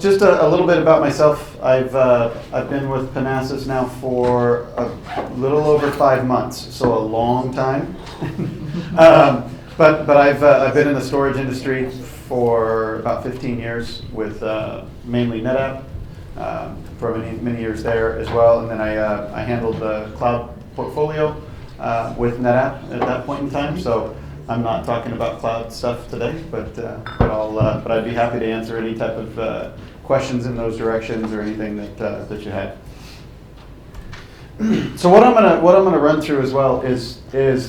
Just a little bit about myself. I've been with Panasas now for a little over 5 months, so a long time. But I've been in the storage industry for about 15 years with mainly NetApp for many years there as well, and then I handled the cloud portfolio with NetApp at that point in time. So I'm not talking about cloud stuff today, but I'd be happy to answer any type of questions in those directions or anything that you had. So what I'm gonna run through as well is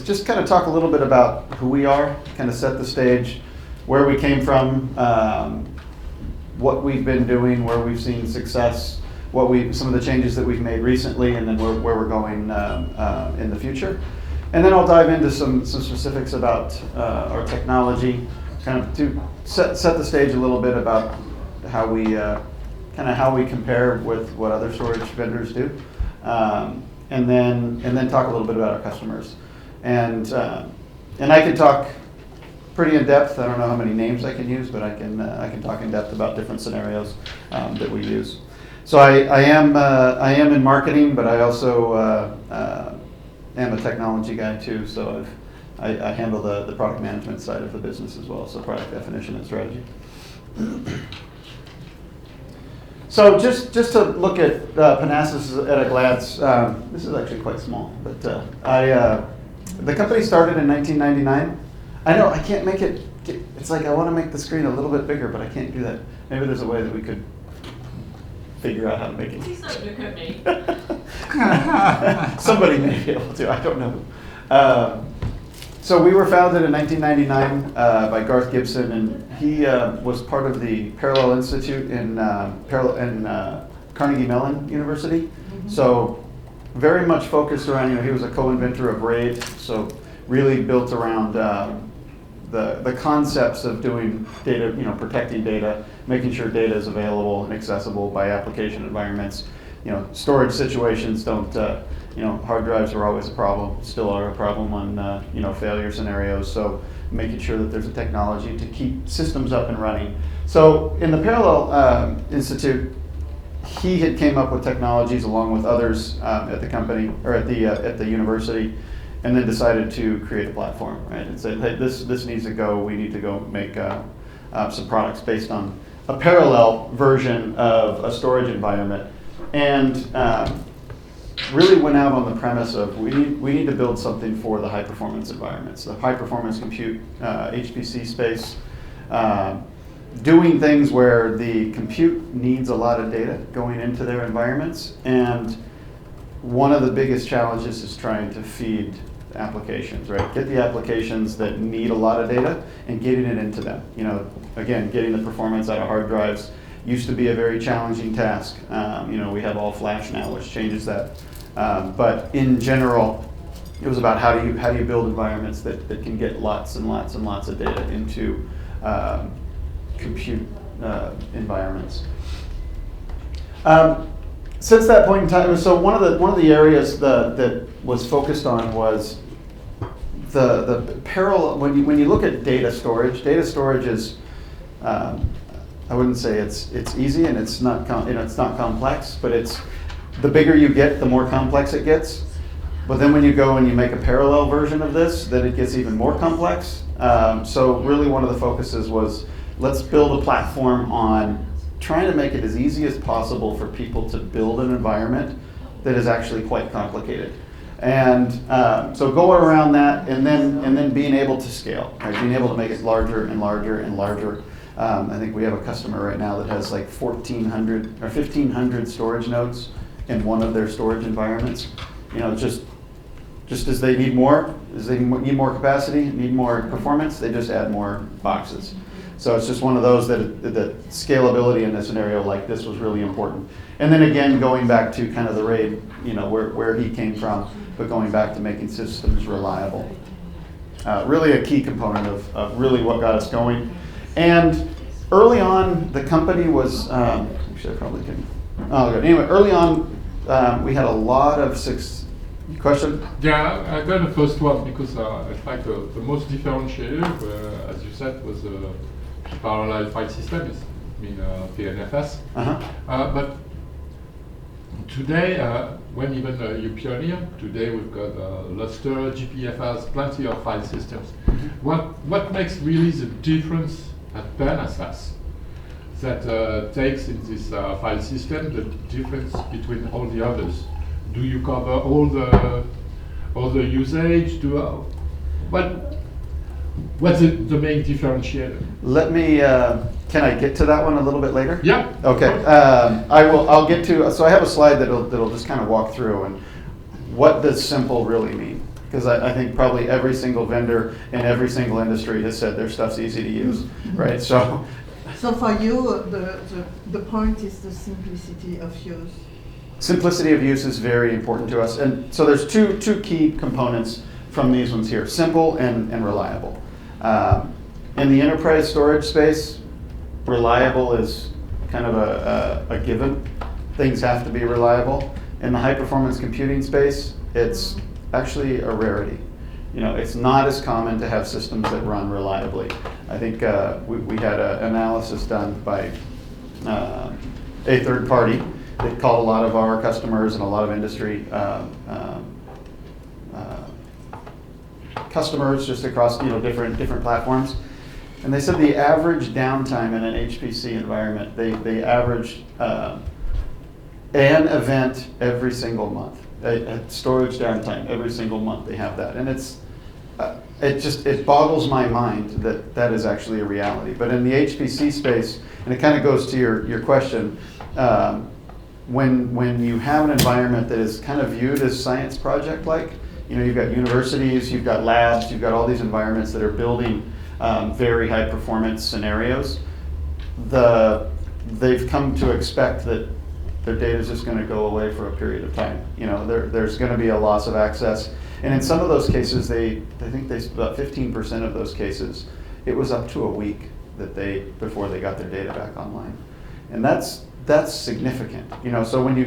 just kind of talk a little bit about who we are, kind of set the stage, where we came from, what we've been doing, where we've seen success, some of the changes that we've made recently, and then where we're going in the future. And then I'll dive into some specifics about our technology, kind of to set the stage a little bit about how we compare with what other storage vendors do, and then talk a little bit about our customers. And I can talk pretty in depth. I don't know how many names I can use, but I can talk in depth about different scenarios that we use. So I am in marketing, but I also am a technology guy too. So I handle the product management side of the business as well. So product definition and strategy. So just to look at Panasas at a glance, this is actually quite small, but the company started in 1999. I know I can't make it. It's like I want to make the screen a little bit bigger, but I can't do that. Maybe there's a way that we could figure out how to make it. Please don't look at me. Somebody may be able to. I don't know. So we were founded in 1999 by Garth Gibson, and he was part of the Parallel Institute in Carnegie Mellon University. Mm-hmm. So very much focused around, he was a co-inventor of RAID, so really built around the concepts of doing data, protecting data, making sure data is available and accessible by application environments. Storage situations don't, hard drives are always a problem, still are a problem on, failure scenarios. So making sure that there's a technology to keep systems up and running. So in the Parallel Institute, he had came up with technologies along with others at the company, or at the university, and then decided to create a platform, right? And said, hey, this needs to go, we need to go make some products based on a parallel version of a storage environment. And really went out on the premise of we need to build something for the high performance environments, the high performance compute, HPC space, doing things where the compute needs a lot of data going into their environments. And one of the biggest challenges is trying to feed applications, right? Get the applications that need a lot of data and getting it into them. Again, getting the performance out of hard drives used to be a very challenging task. We have all flash now, which changes that. But in general, it was about how do you build environments that can get lots and lots and lots of data into compute environments. Since that point in time, so one of the areas that was focused on was the parallel. When you look at data storage is I wouldn't say it's easy, and it's not it's not complex, but it's the bigger you get, the more complex it gets. But then when you go and you make a parallel version of this, then it gets even more complex. So really one of the focuses was let's build a platform on trying to make it as easy as possible for people to build an environment that is actually quite complicated. And so going around that, and then being able to scale, right? Being able to make it larger and larger and larger. I think we have a customer right now that has like 1,400 or 1,500 storage nodes in one of their storage environments. Just as they need more, need more capacity, need more performance, they just add more boxes. So it's just one of those that scalability in a scenario like this was really important. And then again, going back to kind of the RAID, where he came from, but going back to making systems reliable. Really a key component of really what got us going. And early on, the company was, actually I probably can, anyway, early on, we had a lot of question? Yeah, I got the first one because I think the most differentiated, as you said, was parallel file system. mean PanFS. Uh-huh. But today, when even you pioneer, today we've got Lustre, GPFS, plenty of file systems. What makes really the difference at Panasas that takes in this file system the difference between all the others? Do you cover all the usage? What's the main differentiator? Let me, can I get to that one a little bit later? Yeah. Okay, I'll get to, so I have a slide that'll just kind of walk through and what does simple really mean? Because I think probably every single vendor in every single industry has said their stuff's easy to use, right? So for you, the point is the simplicity of use. Simplicity of use is very important to us. And so there's two key components from these ones here, simple and reliable. In the enterprise storage space, reliable is kind of a given. Things have to be reliable. In the high performance computing space, it's actually a rarity. You know, it's not as common to have systems that run reliably. I think we had an analysis done by a third party that called a lot of our customers and a lot of industry customers just across different platforms, and they said the average downtime in an HPC environment, they average an event every single month, a storage downtime every single month. They have that, and it boggles my mind that is actually a reality. But in the HPC space, and it kind of goes to your question, when you have an environment that is kind of viewed as science project-like, you've got universities, you've got labs, you've got all these environments that are building very high performance scenarios, they've come to expect that their data is just going to go away for a period of time. There's going to be a loss of access. And in some of those cases, I think about 15% of those cases, it was up to a week before they got their data back online. And that's significant. So when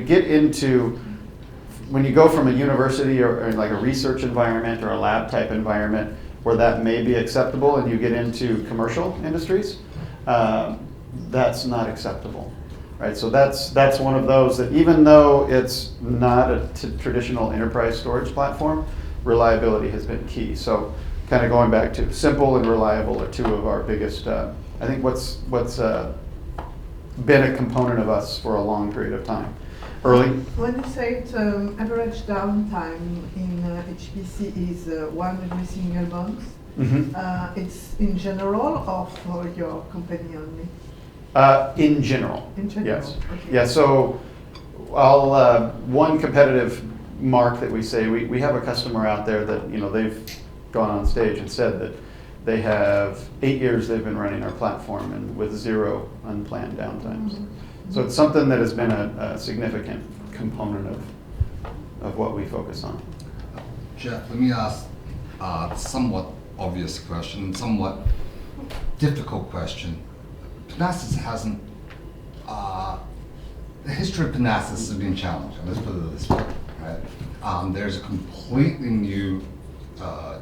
you go from a university or like a research environment or a lab type environment where that may be acceptable and you get into commercial industries, that's not acceptable, right? So that's one of those that even though it's not a traditional enterprise storage platform, reliability has been key. So kind of going back to simple and reliable are two of our biggest, I think what's been a component of us for a long period of time. Early? When you say average downtime in HPC is 1 every single month, it's in general or for your company only? In general. In general. Yes. Okay. Yeah. So, one competitive mark that we say we have a customer out there that they've gone on stage and said that they have 8 years they've been running our platform and with 0 unplanned downtimes. So it's something that has been a significant component of what we focus on. Jeff, let me ask a somewhat obvious question, somewhat difficult question. Panasas hasn't, the history of Panasas has been challenging, let's put it this way, right? There's a completely new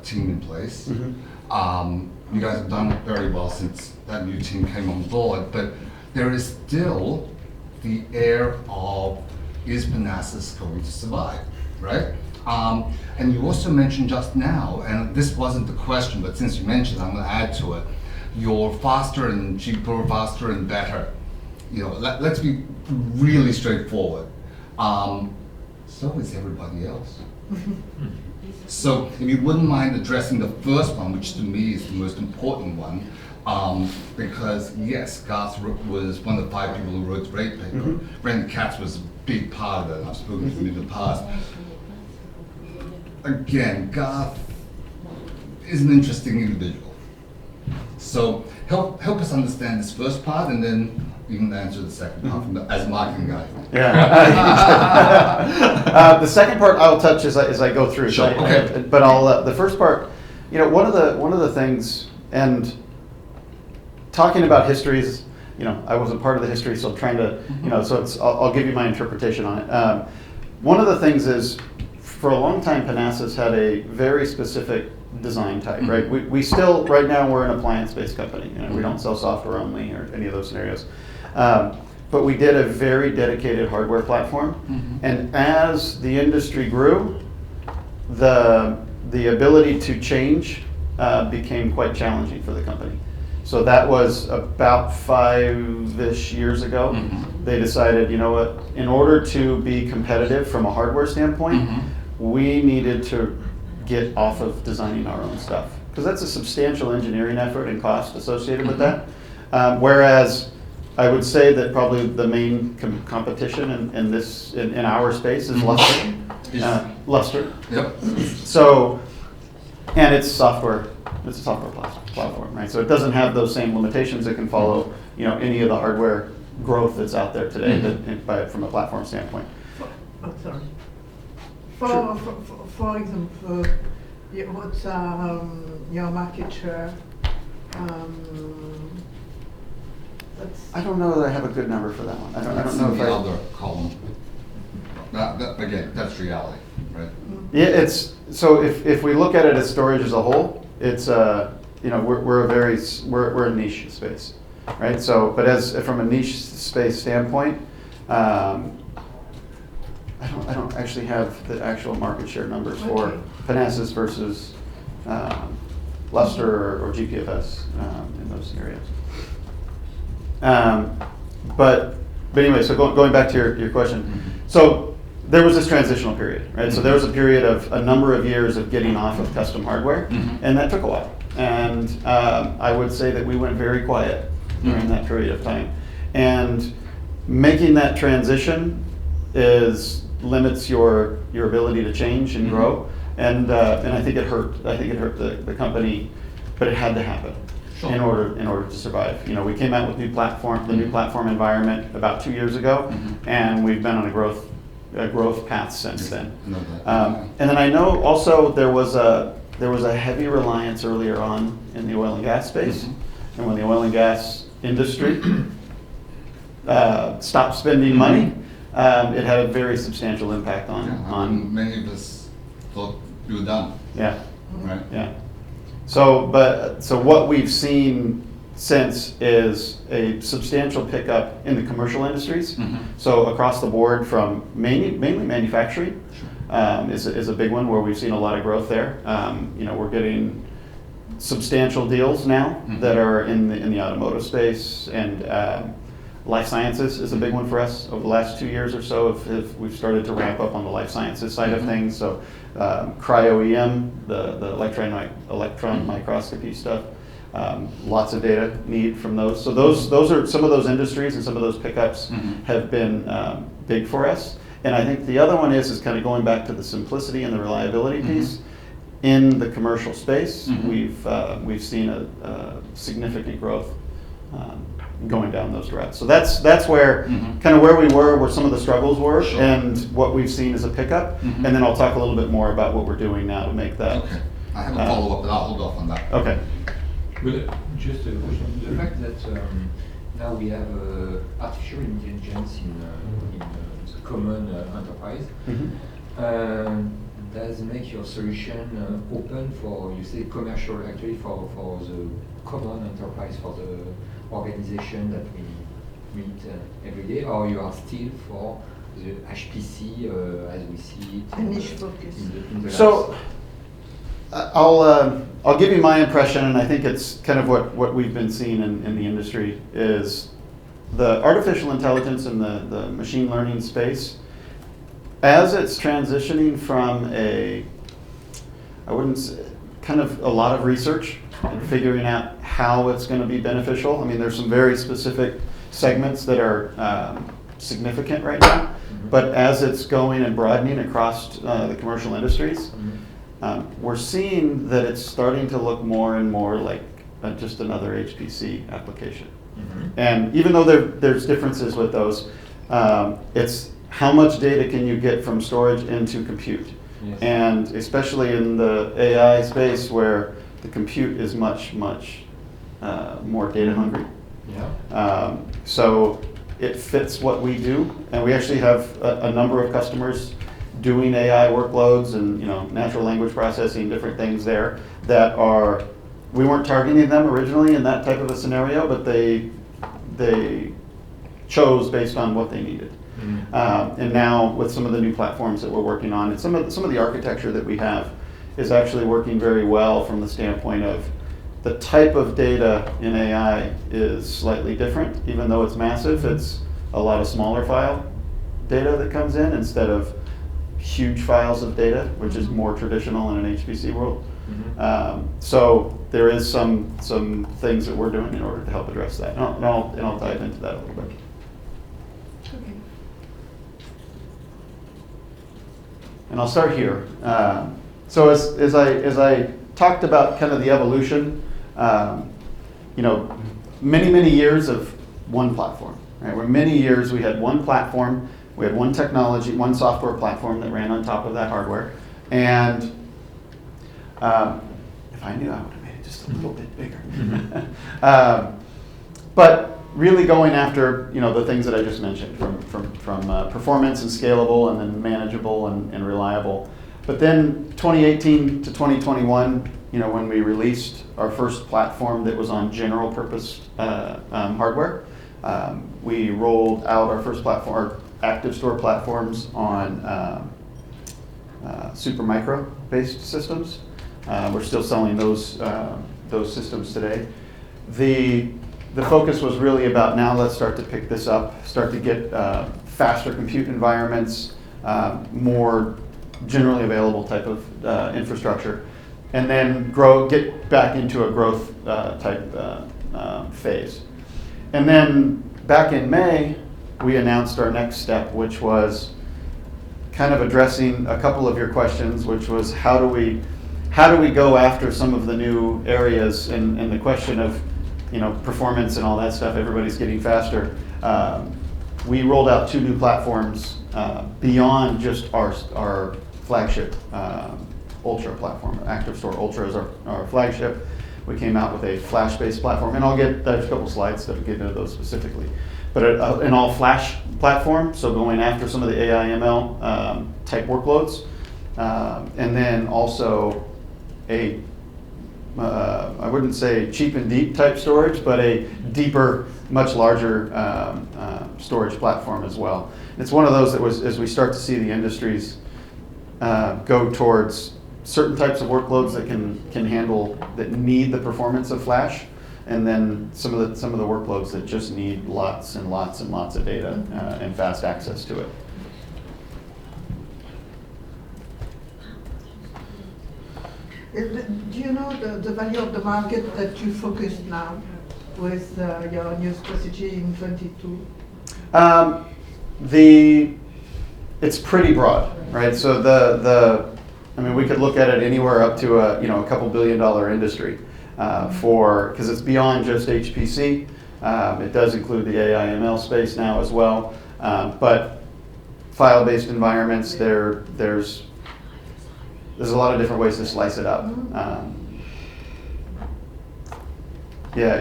team in place. You guys have done very well since that new team came on board, but there is still the air of, is Panasas going to survive, right? And you also mentioned just now, and this wasn't the question, but since you mentioned, I'm going to add to it, you're faster and cheaper, faster and better. Let's be really straightforward. So is everybody else. So if you wouldn't mind addressing the first one, which to me is the most important one, because yes, Garth was one of the 5 people who wrote the rate paper. Randy Katz was a big part of it, and I've spoken to him in the past. Again, Garth is an interesting individual. So help us understand this first part, and then you can answer the second part as a marketing guy. Yeah. The second part I'll touch as I go through. Sure. Okay. But I'll the first part. One of the things, and talking about histories. I wasn't part of the history, so I'm trying to. So I'll give you my interpretation on it. One of the things is, for a long time, Panasas had a very specific design type, right? We still, right now, we're an appliance-based company. We don't sell software only or any of those scenarios. But we did a very dedicated hardware platform. And as the industry grew, the ability to change became quite challenging for the company. So that was about 5-ish years ago. They decided, you know what, in order to be competitive from a hardware standpoint, we needed to get off of designing our own stuff. Because that's a substantial engineering effort and cost associated with that. Whereas I would say that probably the main competition in our space is Lustre. Lustre. Yep. So, and it's software. It's a software platform, right? So it doesn't have those same limitations. It can follow, any of the hardware growth that's out there today, from a platform standpoint. Sorry. For example, what's your market share? I don't know that I have a good number for that one. I don't know if the other column. Again, that's reality, right? Yeah, so if we look at it as storage as a whole, it's we're a niche space, right? So, but from a niche space standpoint, I don't actually have the actual market share numbers for Panasas versus Lustre or GPFS in those areas. But anyway, so going back to your question, so there was this transitional period, right? So there was a period of a number of years of getting off of custom hardware, and that took a while. And I would say that we went very quiet during that period of time. And making that transition limits your ability to change and grow. And I think it hurt. I think it hurt the company, but it had to happen. Sure. in order to survive. We came out with the new platform environment about 2 years ago, and we've been on a growth path since then. And then I know also there was a heavy reliance earlier on in the oil and gas space, and when the oil and gas industry stopped spending money, it had a very substantial impact on many of us thought we were done. Yeah. Right. Yeah. So what we've seen since is a substantial pickup in the commercial industries. So across the board, from mainly manufacturing is a big one where we've seen a lot of growth there. We're getting substantial deals now that are in the automotive space, and life sciences is a big one for us. Over the last 2 years or so, we've started to ramp up on the life sciences side of things. So cryo-EM, the electron microscopy stuff, lots of data need from those. So those are some of those industries, and some of those pickups have been big for us. And I think the other one is kind of going back to the simplicity and the reliability piece. In the commercial space, we've seen a significant growth going down those routes. So that's where kind of where we were, where some of the struggles were, and what we've seen is a pickup. And then I'll talk a little bit more about what we're doing now to make that. Okay. I have a follow-up, but I'll hold off on that. Okay. Well, just a question. The fact that now we have artificial intelligence in the common enterprise, does make your solution open for, you say, commercial, actually, for the common enterprise, for the organization that we meet every day, or you are still for the HPC as we see it a niche focus. in the So I'll give you my impression, and I think it's kind of what we've been seeing in the industry is the artificial intelligence and the machine learning space, as it's transitioning from kind of a lot of research and figuring out how it's going to be beneficial. I mean, there's some very specific segments that are significant right now, but as it's going and broadening across the commercial industries, we're seeing that it's starting to look more and more like just another HPC application. And even though there's differences with those, it's how much data can you get from storage into compute. Yes. And especially in the AI space where the compute is much more data hungry. Yeah. So it fits what we do, and we actually have a number of customers doing AI workloads and natural language processing, different things there that we weren't targeting them originally in that type of a scenario, but they chose based on what they needed. And now with some of the new platforms that we're working on, and some of the architecture that we have is actually working very well from the standpoint of the type of data in AI is slightly different. Even though it's massive, it's a lot of smaller file data that comes in instead of huge files of data, which is more traditional in an HPC world. So there is some things that we're doing in order to help address that. And I'll dive into that a little bit. Okay. And I'll start here. So as I talked about kind of the evolution, many years of one platform. Right? Where many years we had one platform, we had one technology, one software platform that ran on top of that hardware. And if I knew, I would have made it just a little bit bigger. But really going after the things that I just mentioned, from performance and scalable, and then manageable and reliable. But then 2018 to 2021, when we released our first platform that was on general purpose hardware, we rolled out our first platform, our ActiveStor platforms on Supermicro based systems. We're still selling those systems today. The focus was really about, now let's start to pick this up, start to get faster compute environments, more generally available type of infrastructure, and then get back into a growth type phase. And then back in May, we announced our next step, which was kind of addressing a couple of your questions, which was how do we go after some of the new areas, and the question of performance and all that stuff. Everybody's getting faster. We rolled out 2 new platforms beyond just our flagship Ultra platform. ActiveStor Ultra is our flagship. We came out with a flash-based platform, and there's a couple slides that get into those specifically. But an all-flash platform, so going after some of the AI ML type workloads, and then also I wouldn't say cheap and deep type storage, but a deeper, much larger storage platform as well. It's one of those that was, as we start to see the industries go towards certain types of workloads that can handle, that need the performance of flash, and then some of the workloads that just need lots and lots and lots of data and fast access to it. Do you know the value of the market that you focus now with your new strategy in 22? It's pretty broad, right? So we could look at it anywhere up to a couple $2 billion industry because it's beyond just HPC. It does include the AI ML space now as well, but file-based environments, there's a lot of different ways to slice it up.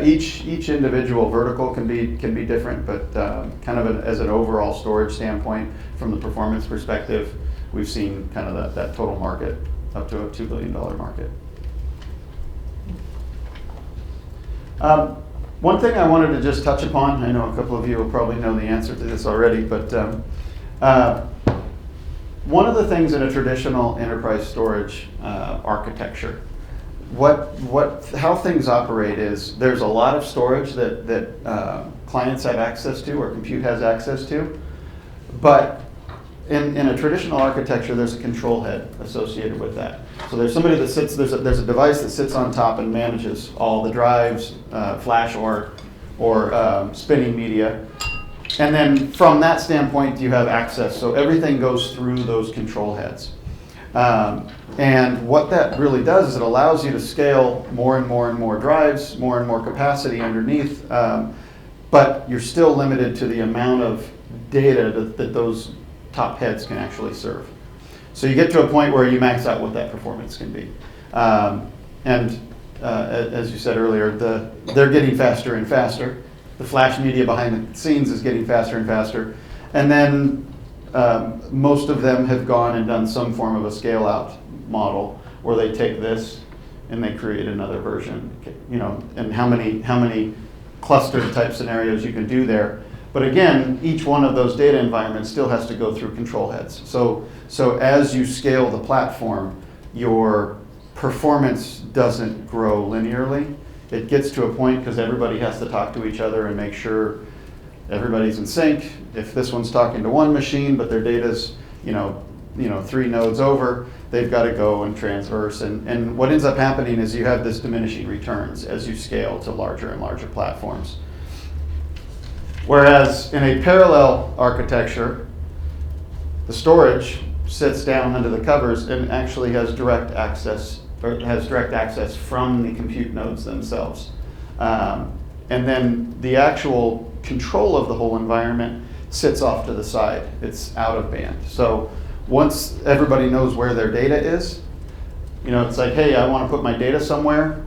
Each individual vertical can be different, but kind of as an overall storage standpoint, from the performance perspective, we've seen kind of that total market up to a $2 billion market. One thing I wanted to just touch upon, I know a couple of you will probably know the answer to this already, but one of the things in a traditional enterprise storage architecture, how things operate is there's a lot of storage that clients have access to or compute has access to, but in a traditional architecture, there's a control head associated with that. So there's somebody that sits, there's a device that sits on top and manages all the drives, flash or spinning media. And then from that standpoint, you have access. So everything goes through those control heads. And what that really does is it allows you to scale more and more and more drives, more and more capacity underneath, but you're still limited to the amount of data that those top heads can actually serve. So you get to a point where you max out what that performance can be. As you said earlier, they're getting faster and faster. The flash media behind the scenes is getting faster and faster. And then most of them have gone and done some form of a scale out model where they take this and they create another version, and how many cluster type scenarios you can do there. But again, each one of those data environments still has to go through control heads. So as you scale the platform, your performance doesn't grow linearly. It gets to a point because everybody has to talk to each other and make sure everybody's in sync. If this one's talking to one machine, but their data's 3 nodes over, they've got to go and transverse. And what ends up happening is you have this diminishing returns as you scale to larger and larger platforms. Whereas in a parallel architecture, the storage sits down under the covers and actually has direct access from the compute nodes themselves. And then the actual control of the whole environment sits off to the side. It's out of band. So once everybody knows where their data is, it's like, hey, I want to put my data somewhere.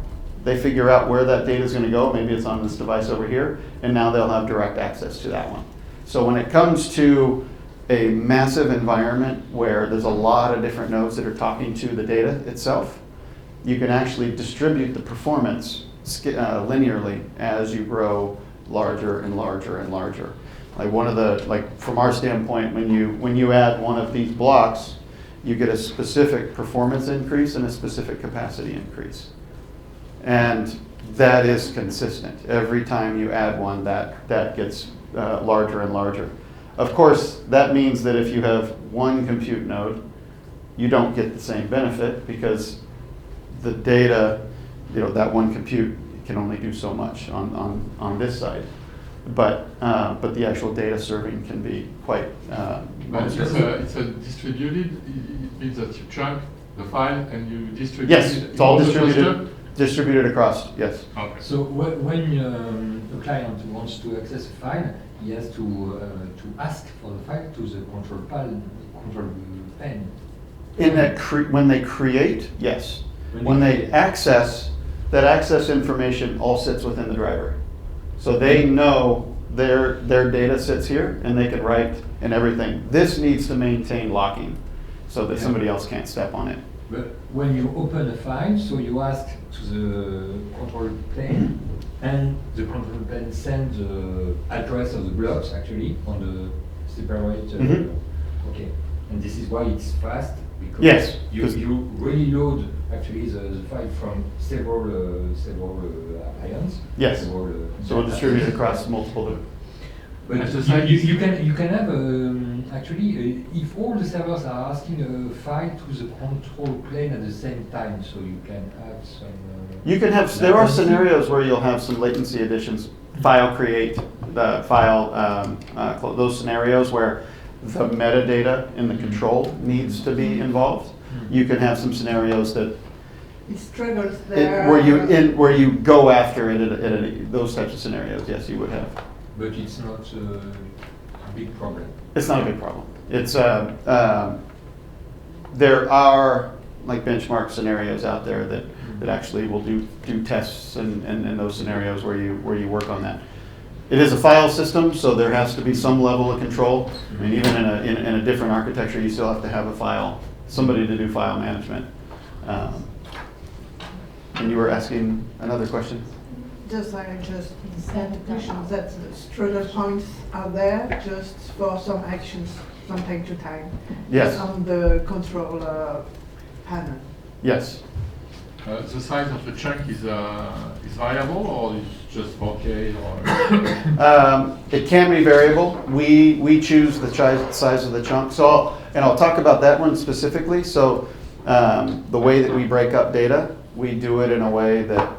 They figure out where that data is going to go. Maybe it's on this device over here, and now they'll have direct access to that one. So when it comes to a massive environment where there's a lot of different nodes that are talking to the data itself, you can actually distribute the performance linearly as you grow larger and larger and larger. From our standpoint, when you add one of these blocks, you get a specific performance increase and a specific capacity increase. And that is consistent. Every time you add one, that gets larger and larger. Of course, that means that if you have one compute node, you don't get the same benefit because the data, that one compute can only do so much on this side. But the actual data serving can be quite But it's a distributed, it means that you chunk the file and you distribute yes, it. it's all in the distributed across, yes. Okay. So when a client wants to access a file, he has to ask for the file to the control pane. When they create, yes. When they access, that access information all sits within the driver. So they know their data sits here and they can write and everything. This needs to maintain locking so that somebody else can't step on it. But when you open a file, so you ask to the control plane, and the control plane sends the address of the blocks actually on the separate. Okay, and this is why it's fast because Yes, you really load actually the file from several appliances. Yes. Several, So we'll distribute it across multiple. But And so you can have actually if all the servers are asking a file to the control plane at the same time, so you can have some. You can have. There are scenarios where you'll have some latency additions. File create, the file. Those scenarios where the metadata in the control needs to be involved. You can have some scenarios that It struggles there. where you go after it at those types of scenarios. Yes, you would have. But it's not a big problem. It's not a big problem. It's there are like benchmark scenarios out there that actually will do tests and those scenarios where you work on that. It is a file system, so there has to be some level of control. I mean, even in a different architecture, you still have to have somebody to do file management. And you were asking another question? Just had a question that the struggle points are there just for some actions from time to time. Yes. On the control panel. Yes. The size of the chunk is variable, or it's just 4K, or? It can be variable. We choose the size of the chunk. So I'll talk about that one specifically. So the way that we break up data, we do it in a way that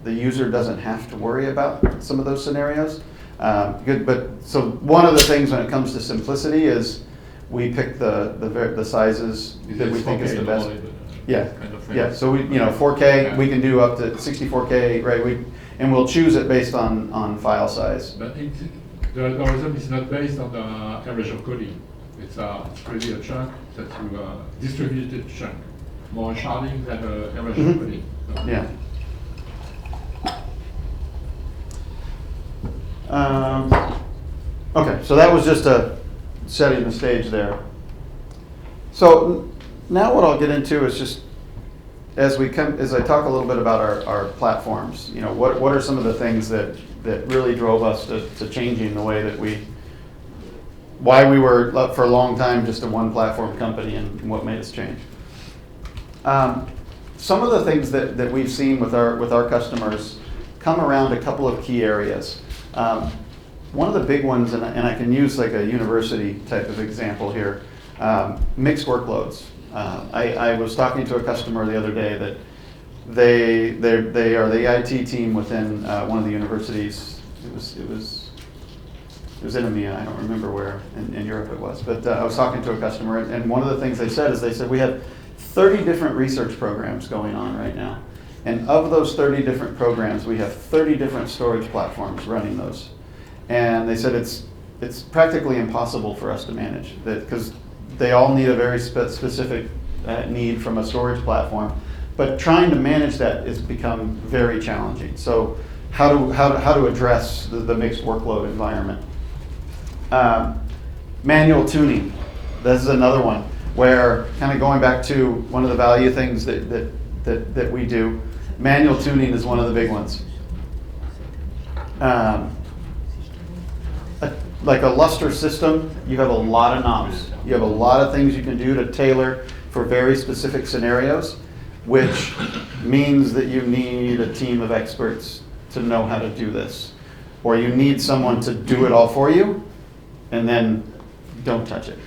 the user doesn't have to worry about some of those scenarios. So one of the things when it comes to simplicity is we pick the sizes that we think is the best. Yeah, kind of thing. yeah. So 4K, we can do up to 64K, right? And we'll choose it based on file size. But the algorithm is not based on the average of coding. It's really a chunk that you distributed chunk, more sharding than average of coding. So. Yeah. Okay, so that was just setting the stage there. So now what I'll get into is just as I talk a little bit about our platforms, what are some of the things that really drove us to changing the way that why we were for a long time just a one platform company and what made us change. Some of the things that we've seen with our customers come around a couple of key areas. One of the big ones, and I can use like a university type of example here, mixed workloads. I was talking to a customer the other day that they are the IT team within one of the universities. It was in EMEA, I don't remember where in Europe it was, but I was talking to a customer, and one of the things they said we have 30 different research programs going on right now. And of those 30 different programs, we have 30 different storage platforms running those. And they said it's practically impossible for us to manage that because they all need a very specific need from a storage platform. But trying to manage that has become very challenging. So how to address the mixed workload environment? Manual tuning. This is another one where, kind of going back to one of the value things that we do, manual tuning is one of the big ones. Like a Lustre system, you have a lot of knobs. You have a lot of things you can do to tailor for very specific scenarios, which means that you need a team of experts to know how to do this. Or you need someone to do it all for you, and then don't touch it.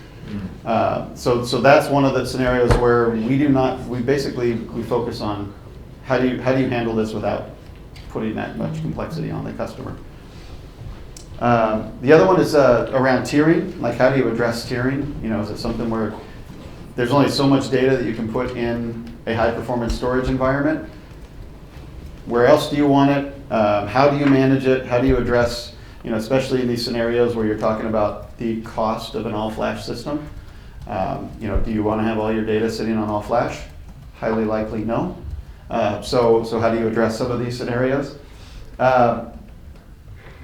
So that's one of the scenarios where we basically focus on how do you handle this without putting that much complexity on the customer. The other one is around tiering, like how do you address tiering? Is it something where there's only so much data that you can put in a high performance storage environment? Where else do you want it? How do you manage it? How do you address, especially in these scenarios where you're talking about the cost of an all-flash system? Do you want to have all your data sitting on all-flash? Highly likely no. So how do you address some of these scenarios?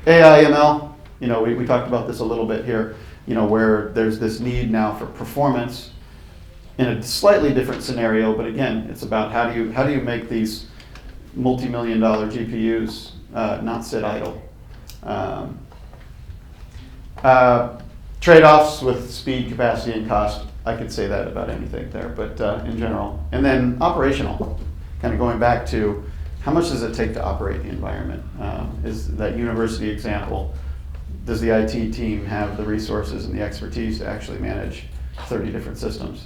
AI, ML, we talked about this a little bit here, where there's this need now for performance in a slightly different scenario, but again, it's about how do you make these multi-million-dollar GPUs not sit idle. Trade-offs with speed, capacity, and cost. I could say that about anything there, but in general. And then operational, kind of going back to how much does it take to operate the environment? Is that university example, does the IT team have the resources and the expertise to actually manage 30 different systems?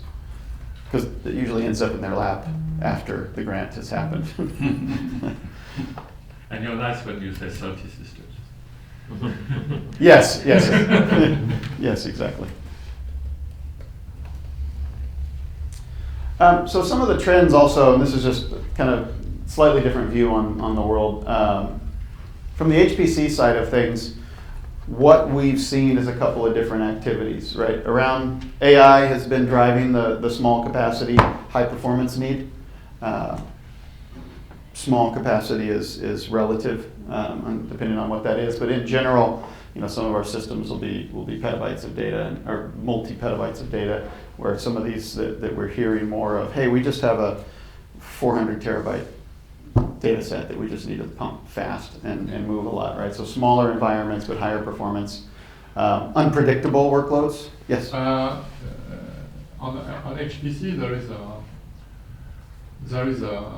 Because it usually ends up in their lap after the grant has happened. And you're nice when you say 30 systems. Yes. Yes, exactly. So some of the trends also, and this is just kind of slightly different view on the world. From the HPC side of things, what we've seen is a couple of different activities, right? Around AI has been driving the small capacity, high performance need. Small capacity is relative, depending on what that is. But in general, some of our systems will be petabytes of data or multi-petabytes of data, where some of these that we're hearing more of, hey, we just have a 400 terabyte data set that we just need to pump fast and move a lot, right? So smaller environments but higher performance, unpredictable workloads. Yes. On HPC there is a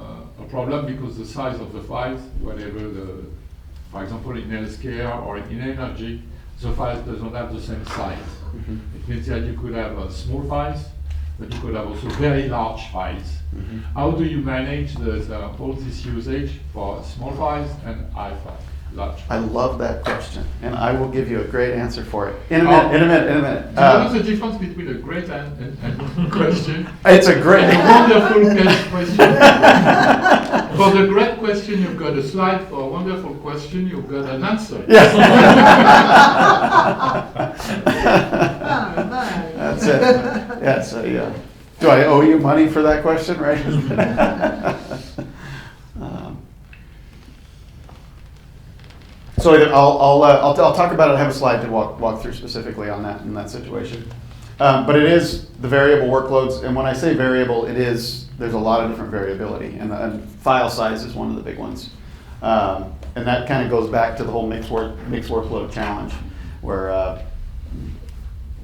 problem because the size of the files, whatever for example in healthcare or in energy, the files doesn't have the same size. Mm-hmm. It means that you could have small files, but you could have also very large files. Mm-hmm. How do you manage all this usage for small files and high files, large files? I love that question, and I will give you a great answer for it in a minute. Do you know the difference between a great and question? It's a great, wonderful question. For the great question, you've got a slide. For a wonderful question, you've got an answer. Yes. Oh, nice. That's it. Yeah. So yeah. Do I owe you money for that question, right? So I'll talk about it. I have a slide to walk through specifically on that in that situation. But it is the variable workloads, and when I say variable, it is there's a lot of different variability, and file size is one of the big ones. And that kind of goes back to the whole mixed workload challenge, where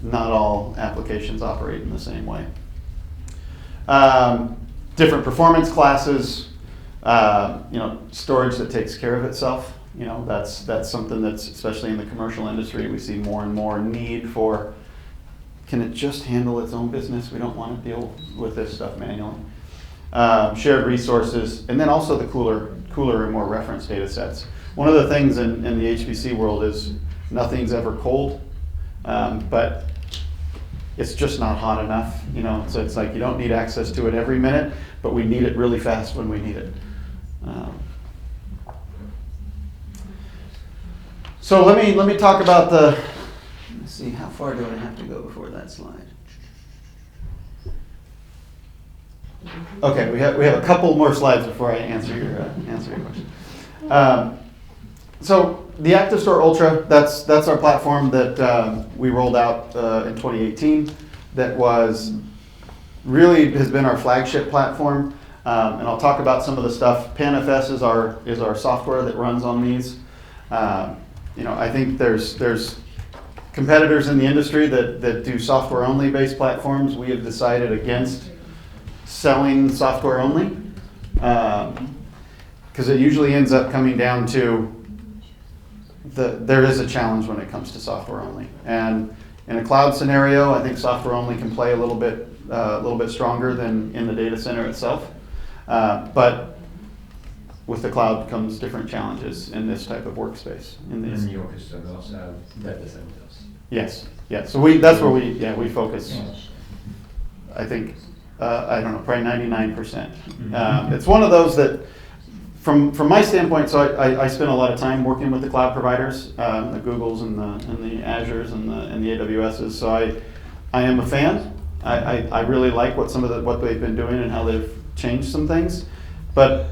not all applications operate in the same way. Different performance classes, storage that takes care of itself. That's something that's, especially in the commercial industry, we see more and more need for. Can it just handle its own business? We don't want to deal with this stuff manually. Shared resources, and then also the cooler and more reference data sets. One of the things in the HPC world is nothing's ever cold, but it's just not hot enough. So it's like you don't need access to it every minute, but we need it really fast when we need it. So let me talk about the. Let's see, how far do I have to go before that slide? Okay, we have a couple more slides before I answer your question. So the ActiveStor Ultra, that's our platform that we rolled out in 2018. That really has been our flagship platform, and I'll talk about some of the stuff. PanFS is our software that runs on these. I think there's competitors in the industry that do software only based platforms. We have decided against selling software only, because it usually ends up coming down to there is a challenge when it comes to software only. And in a cloud scenario, I think software only can play a little bit stronger than in the data center itself. But with the cloud comes different challenges in this type of workspace. And your customers have data centers. Yes. So that's where we focus. I think I don't know, probably 99%. It's one of those that, from my standpoint, so I spend a lot of time working with the cloud providers, the Googles and the Azures and the AWSs. So I am a fan. I really like what they've been doing and how they've changed some things, but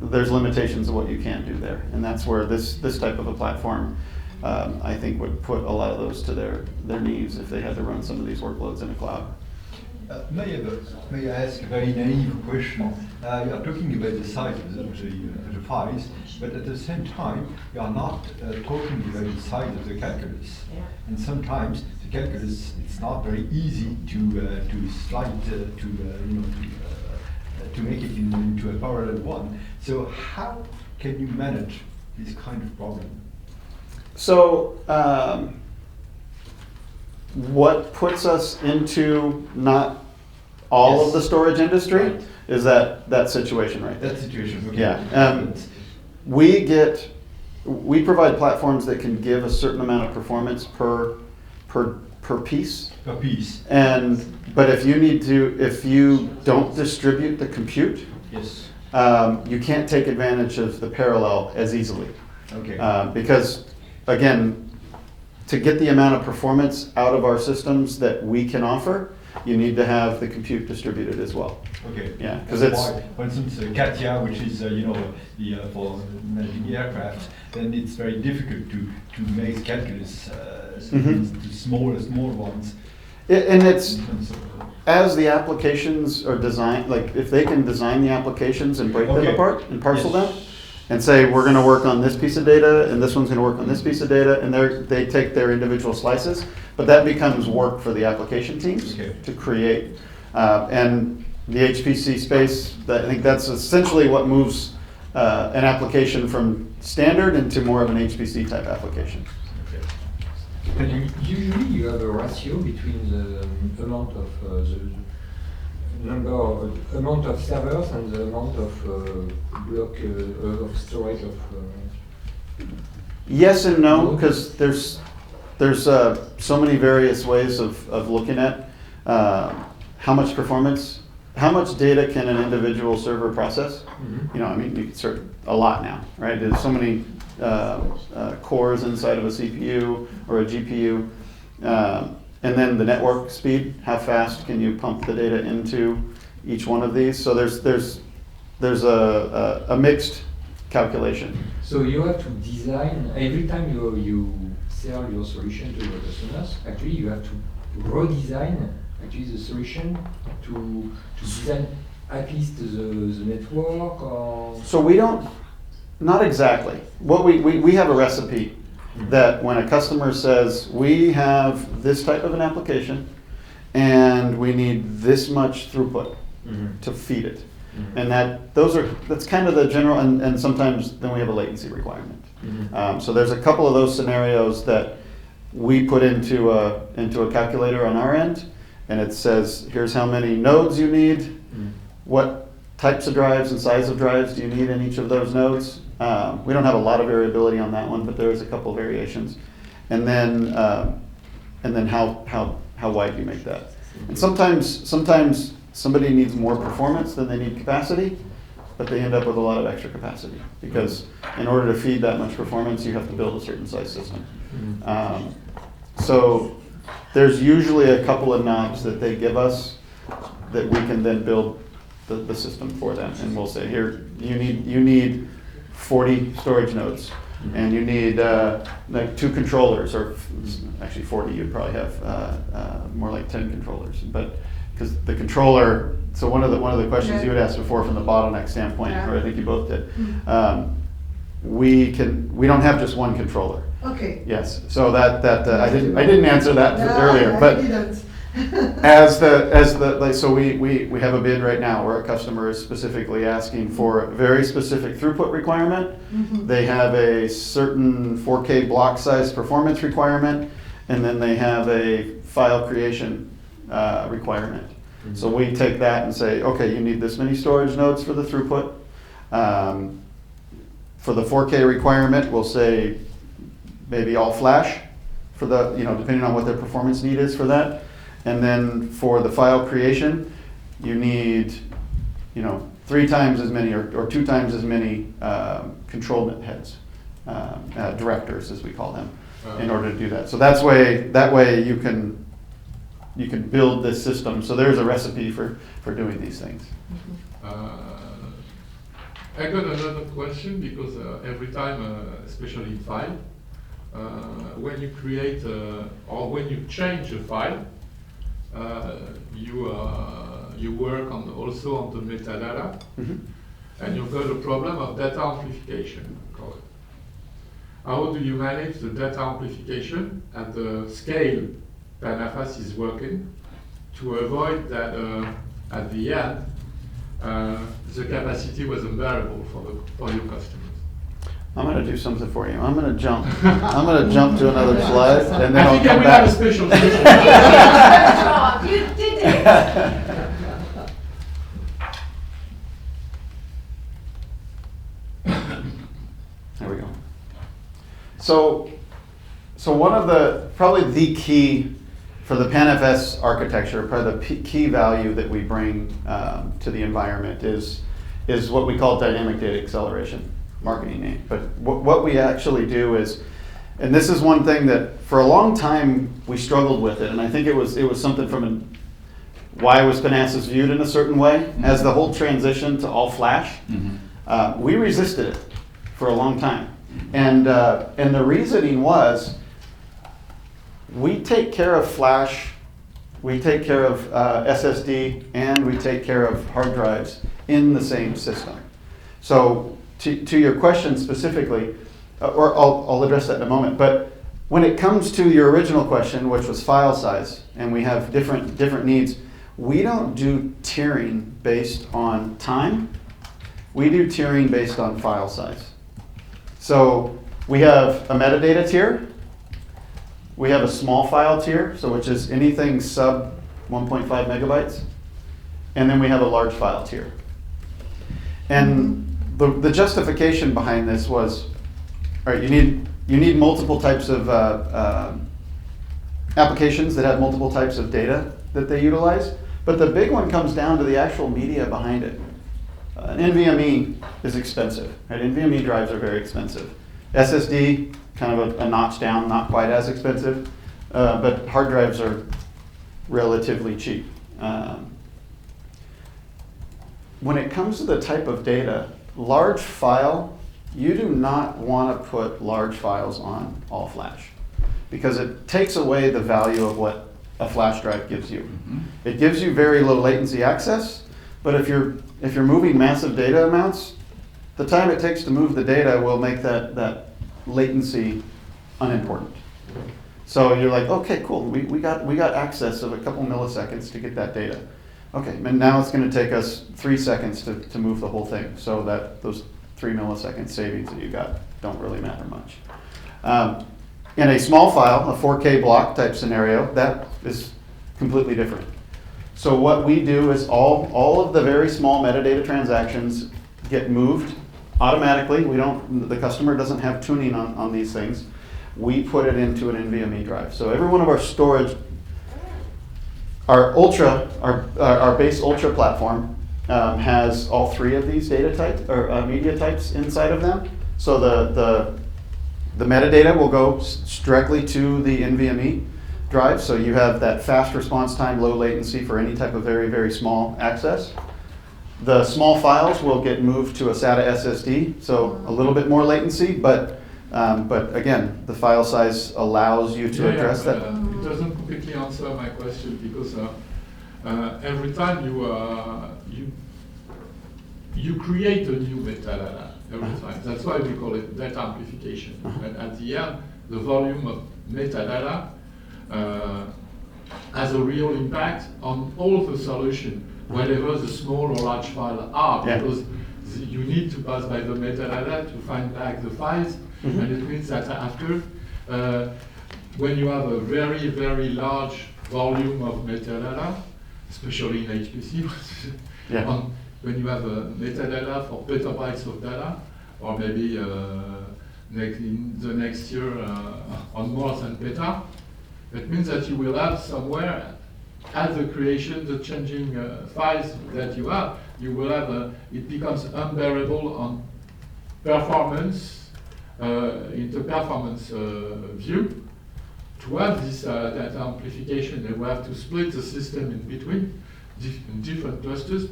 there's limitations of what you can do there, and that's where this type of a platform, I think, would put a lot of those to their knees if they had to run some of these workloads in a cloud. May I ask a very naive question? You are talking about the size of the files, but at the same time, you are not talking about the size of the calculus. Yeah. And sometimes the calculus, it's not very easy to slide to make it into a parallel one. So how can you manage this kind of problem? So what puts us into not all of the storage industry is that situation right there. That situation, okay. Yeah. We provide platforms that can give a certain amount of performance per piece. Per piece. But if you don't distribute the compute, yes, you can't take advantage of the parallel as easily. Okay. Because again, to get the amount of performance out of our systems that we can offer, you need to have the compute distributed as well. Okay. Yeah, because it's. For instance, Katia, which is for managing aircraft, then it's very difficult to make calculus to small ones. And it's as the applications are designed, like if they can design the applications and break them apart and parcel them, and say we're going to work on this piece of data and this one's going to work on this piece of data, and they take their individual slices, but that becomes work for the application teams to create. And the HPC space, I think that's essentially what moves an application from standard into more of an HPC type application. Usually you have a ratio between the amount of servers and the amount of block of storage of. Yes and no, because there's so many various ways of looking at how much performance, how much data can an individual server process. Mm-hmm. You can start a lot now, right? There's so many cores inside of a CPU or a GPU. And then the network speed, how fast can you pump the data into each one of these? So there's a mixed calculation. So you have to design, every time you sell your solution to your customers, actually you have to redesign actually the solution to design at least the network, or? So we don't, not exactly. What we have a recipe that when a customer says, we have this type of an application and we need this much throughput to feed it. And that's kind of the general, and sometimes then we have a latency requirement. So there's a couple of those scenarios that we put into a calculator on our end, and it says, here's how many nodes you need, what types of drives and size of drives do you need in each of those nodes. We don't have a lot of variability on that one, but there is a couple variations. And then how wide you make that. And sometimes somebody needs more performance than they need capacity, but they end up with a lot of extra capacity because in order to feed that much performance, you have to build a certain size system. So there's usually a couple of knobs that they give us that we can then build the system for them, and we'll say, here, you need 40 storage nodes, and you need like 2 controllers, or actually 40. You'd probably have more like 10 controllers, but because the controller. So one of the questions you had asked before from the bottleneck standpoint, or I think you both did. We don't have just one controller. Okay. Yes. So that I didn't answer that earlier, I but. didn't. So we have a bid right now where a customer is specifically asking for a very specific throughput requirement. They have a certain 4K block size performance requirement, and then they have a file creation requirement. So we take that and say, okay, you need this many storage nodes for the throughput. For the 4K requirement, we'll say maybe all flash for the, depending on what their performance need is for that. And then for the file creation, you need, 3 times as many or 2 times as many control heads, directors as we call them, in order to do that. So that way you can build this system. So there's a recipe for doing these things. I got another question because every time, especially in file, when you create or when you change a file, you work also on the metadata, and you've got a problem of data amplification. How do you manage the data amplification and the scale PanFS is working to avoid that at the end the capacity was unbearable for your customers? I'm going to do something for you. I'm going to jump to another slide, and then I'll come we back. have a special session. You did it. There we go. So one of probably the key for the PanFS architecture, probably the key value that we bring to the environment is what we call dynamic data acceleration, marketing name. But what we actually do is, and this is one thing that for a long time we struggled with it, and I think it was something from why was Panasas viewed in a certain way as the whole transition to all flash. We resisted it for a long time, and the reasoning was we take care of flash, we take care of SSD, and we take care of hard drives in the same system. So to your question specifically, or I'll address that in a moment, but when it comes to your original question, which was file size, and we have different needs, we don't do tiering based on time. We do tiering based on file size. So we have a metadata tier. We have a small file tier, so which is anything sub 1.5 megabytes. And then we have a large file tier. And the justification behind this was, all right, you need multiple types of applications that have multiple types of data that they utilize. But the big one comes down to the actual media behind it. An NVMe is expensive, right? NVMe drives are very expensive. SSD, kind of a notch down, not quite as expensive, but hard drives are relatively cheap. When it comes to the type of data, large file, you do not want to put large files on all flash because it takes away the value of what a flash drive gives you. It gives you very low latency access, But if you're moving massive data amounts, the time it takes to move the data will make that latency unimportant. So you're like, okay, cool, we got access of a couple milliseconds to get that data. Okay, and now it's going to take us 3 seconds to move the whole thing, so that those 3 millisecond savings that you got don't really matter much. In a small file, a 4K block type scenario, that is completely different. So what we do is all of the very small metadata transactions get moved automatically. The customer doesn't have tuning on these things. We put it into an NVMe drive. So every one of our storage, our base Ultra platform has all 3 of these data types or media types inside of them. So the metadata will go directly to the NVMe drive. So you have that fast response time, low latency for any type of very, very small access. The small files will get moved to a SATA SSD, so a little bit more latency, but again, the file size allows you to address that. It doesn't completely answer my question, because every time you create a new metadata every time. That's why we call it data amplification. And at the end, the volume of metadata has a real impact on all the solution, whatever the small or large file are, because you need to pass by the metadata to find back the files, and it means that after, when you have a very, very large volume of metadata, especially in HPC, when you have a metadata for petabytes of data, or maybe in the next year on more than peta, it means that you will have somewhere at the creation, the changing files that you have, you will have it becomes unbearable on performance, in the performance view. To have this data amplification, they will have to split the system in between different clusters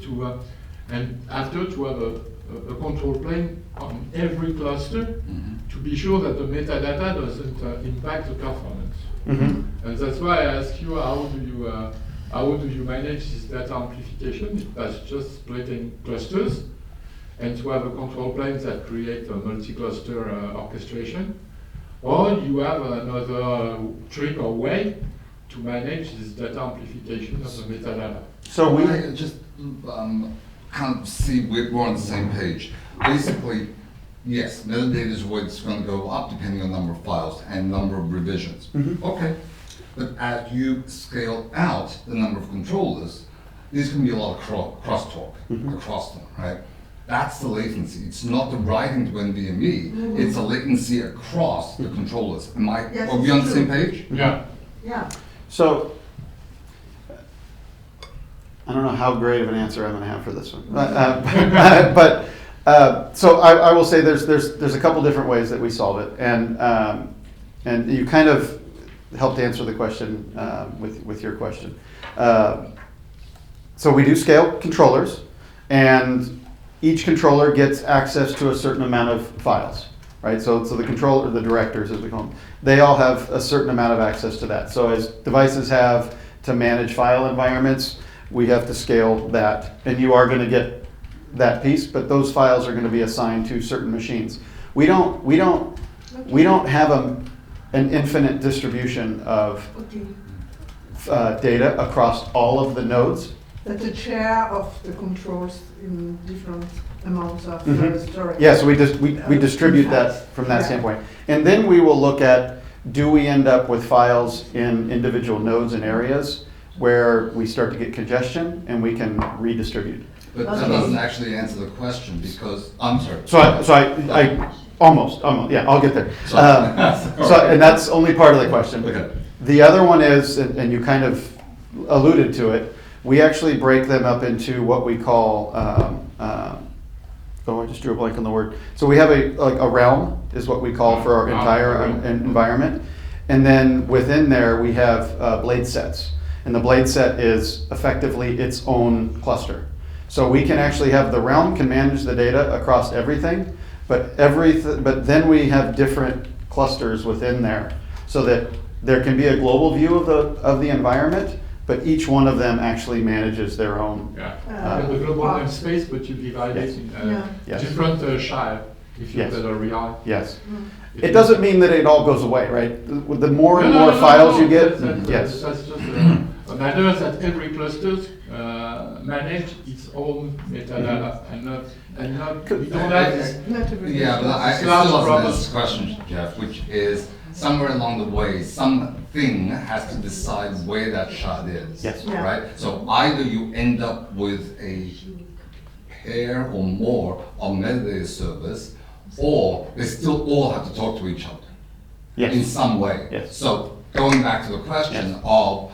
and after to have a control plane on every cluster to be sure that the metadata doesn't impact the performance. And that's why I ask you, how do you manage this data amplification? That's just splitting clusters and to have a control plane that create a multi-cluster orchestration, or you have another trick or way to manage this data amplification of the metadata. So we just kind of see we're on the same page. Basically, yes, metadata is what's going to go up depending on number of files and number of revisions. Okay, but as you scale out the number of controllers, there's going to be a lot of crosstalk across them, right? That's the latency. It's not the writing to NVMe, it's a latency across the controllers. Are we on the same page? Yeah. So, I don't know how great of an answer I'm going to have for this one, so I will say there's a couple different ways that we solve it, and you kind of helped answer the question with your question. So we do scale controllers, and each controller gets access to a certain amount of files, right? So the controller, the directors as we call them, they all have a certain amount of access to that. So as devices have to manage file environments, we have to scale that, and you are going to get that piece, but those files are going to be assigned to certain machines. We don't have an infinite distribution of data across all of the nodes. That's a share of the controls in different amounts of storage. Yeah, so we distribute that from that standpoint. And then we will look at, do we end up with files in individual nodes and areas where we start to get congestion and we can redistribute. But that doesn't actually answer the question, because, I'm sorry. So I almost, yeah, I'll get there. And that's only part of the question. Okay. The other one is, and you kind of alluded to it, we actually break them up into what we call, I just drew a blank on the word. So we have a realm is what we call for our entire environment. And then within there we have blade sets. And the blade set is effectively its own cluster. So we can actually have the realm can manage the data across everything, but then we have different clusters within there, so that there can be a global view of the environment, but each one of them actually manages their own. Yeah. Uh, The global wow. namespace, but you divide Yes. it in Yeah. Yes. different shire. If you Yes. better rely. Yes. It doesn't mean that it all goes away, right? The more and more files you get, yes. That's just a matter that every cluster manage its own metadata and not we don't have this. Not every Yeah, but I It's still large have problem. this question, Jeff, which is somewhere along the way, something has to decide where that shot is. Yes. Yeah. Right? So either you end up with a pair or more of metadata servers, or they still all have to talk to each other in Yes. some way. Yes. So going back to the question Yes. of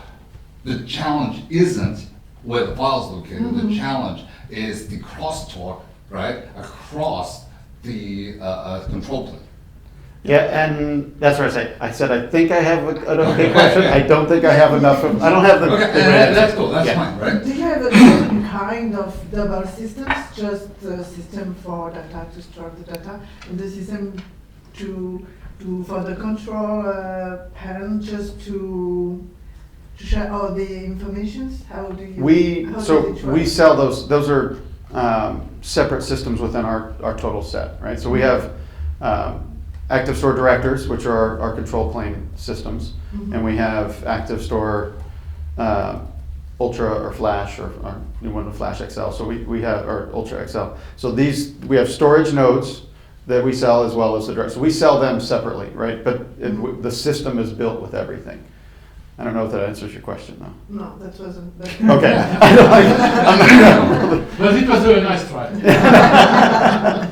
the challenge isn't where the file's located, the challenge is the crosstalk, right, across the control plane. Yeah, and that's what I say. I said, I think I have an okay question. I don't think I have enough of, I don't have the. Okay, the right answer. that's cool, that's Yeah. fine, right? Do you have a different kind of double systems, just a system for data to store the data, and the system to for the control panel just to share all the informations? How do you? how So does it we work? sell those are separate systems within our total set, right? So we have ActiveStor directors, which are our control plane systems, and we have ActiveStor Ultra or Flash, or our new one, the Flash XL. So we have our Ultra XL. So we have storage nodes that we sell as well as the direct. So we sell them separately, right? But the system is built with everything. I don't know if that answers your question, though. No, that wasn't. Okay. But it was a nice try.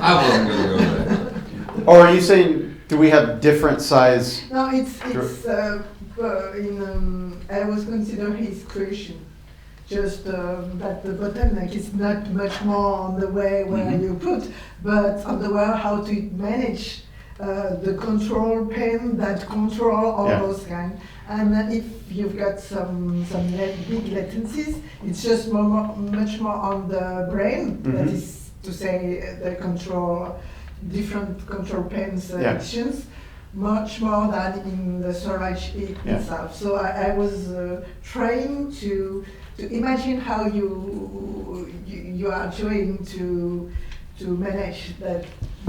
I wasn't gonna go there. Or are you saying, do we have different size? No, it's I was consider his creation. Just that the bottleneck is not much more on the way where you put, but on the way how to manage the control pane that control all Yeah. those kind. And if you've got some big latencies, it's just much more on the brain. That is to say, the control different control panes Yeah. actions. Much more than in the storage Yeah. itself. So I was trying to imagine how you are trying to manage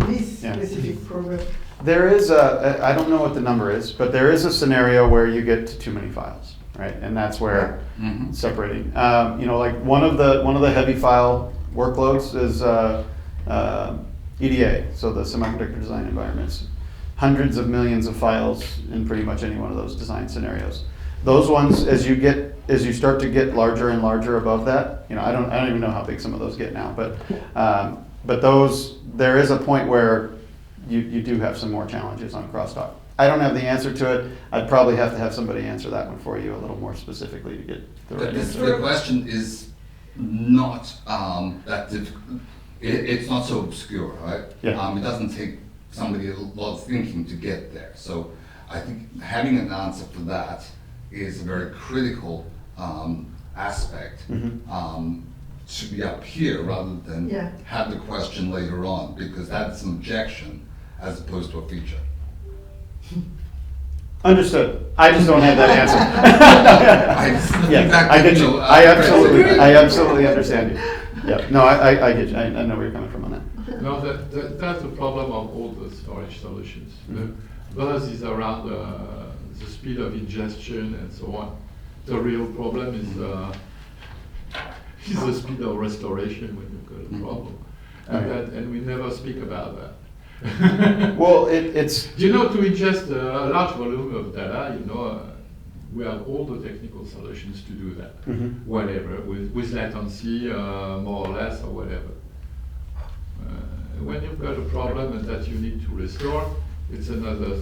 this Yeah. specific problem. There is I don't know what the number is, but there is a scenario where you get to too many files, right? And that's where separating. Like one of the heavy file workloads is EDA, so the semiconductor design environments. Hundreds of millions of files in pretty much any one of those design scenarios. Those ones, as you start to get larger and larger above that, I don't even know how big some of those get now, but those, there is a point where you do have some more challenges on crosstalk. I don't have the answer to it. I'd probably have to have somebody answer that one for you a little more specifically to get the right answer. The question is not that difficult. It's not so obscure, right? Yeah. It doesn't take somebody a lot of thinking to get there. So I think having an answer for that is a very critical aspect to be up here rather than have the question later on, because that's an objection as opposed to a feature. Understood. I just don't have that answer. Yeah, I get you. I absolutely understand you. Yeah, no, I get you. I know where you're coming from on that. No, that's the problem of all the storage solutions. The buzz is around the speed of ingestion and so on. The real problem is the speed of restoration when you've got a problem. And we never speak about that. Well, it's... To ingest a large volume of data, we have all the technical solutions to do that. Whatever, with latency, more or less, or whatever. When you've got a problem and that you need to restore, it's another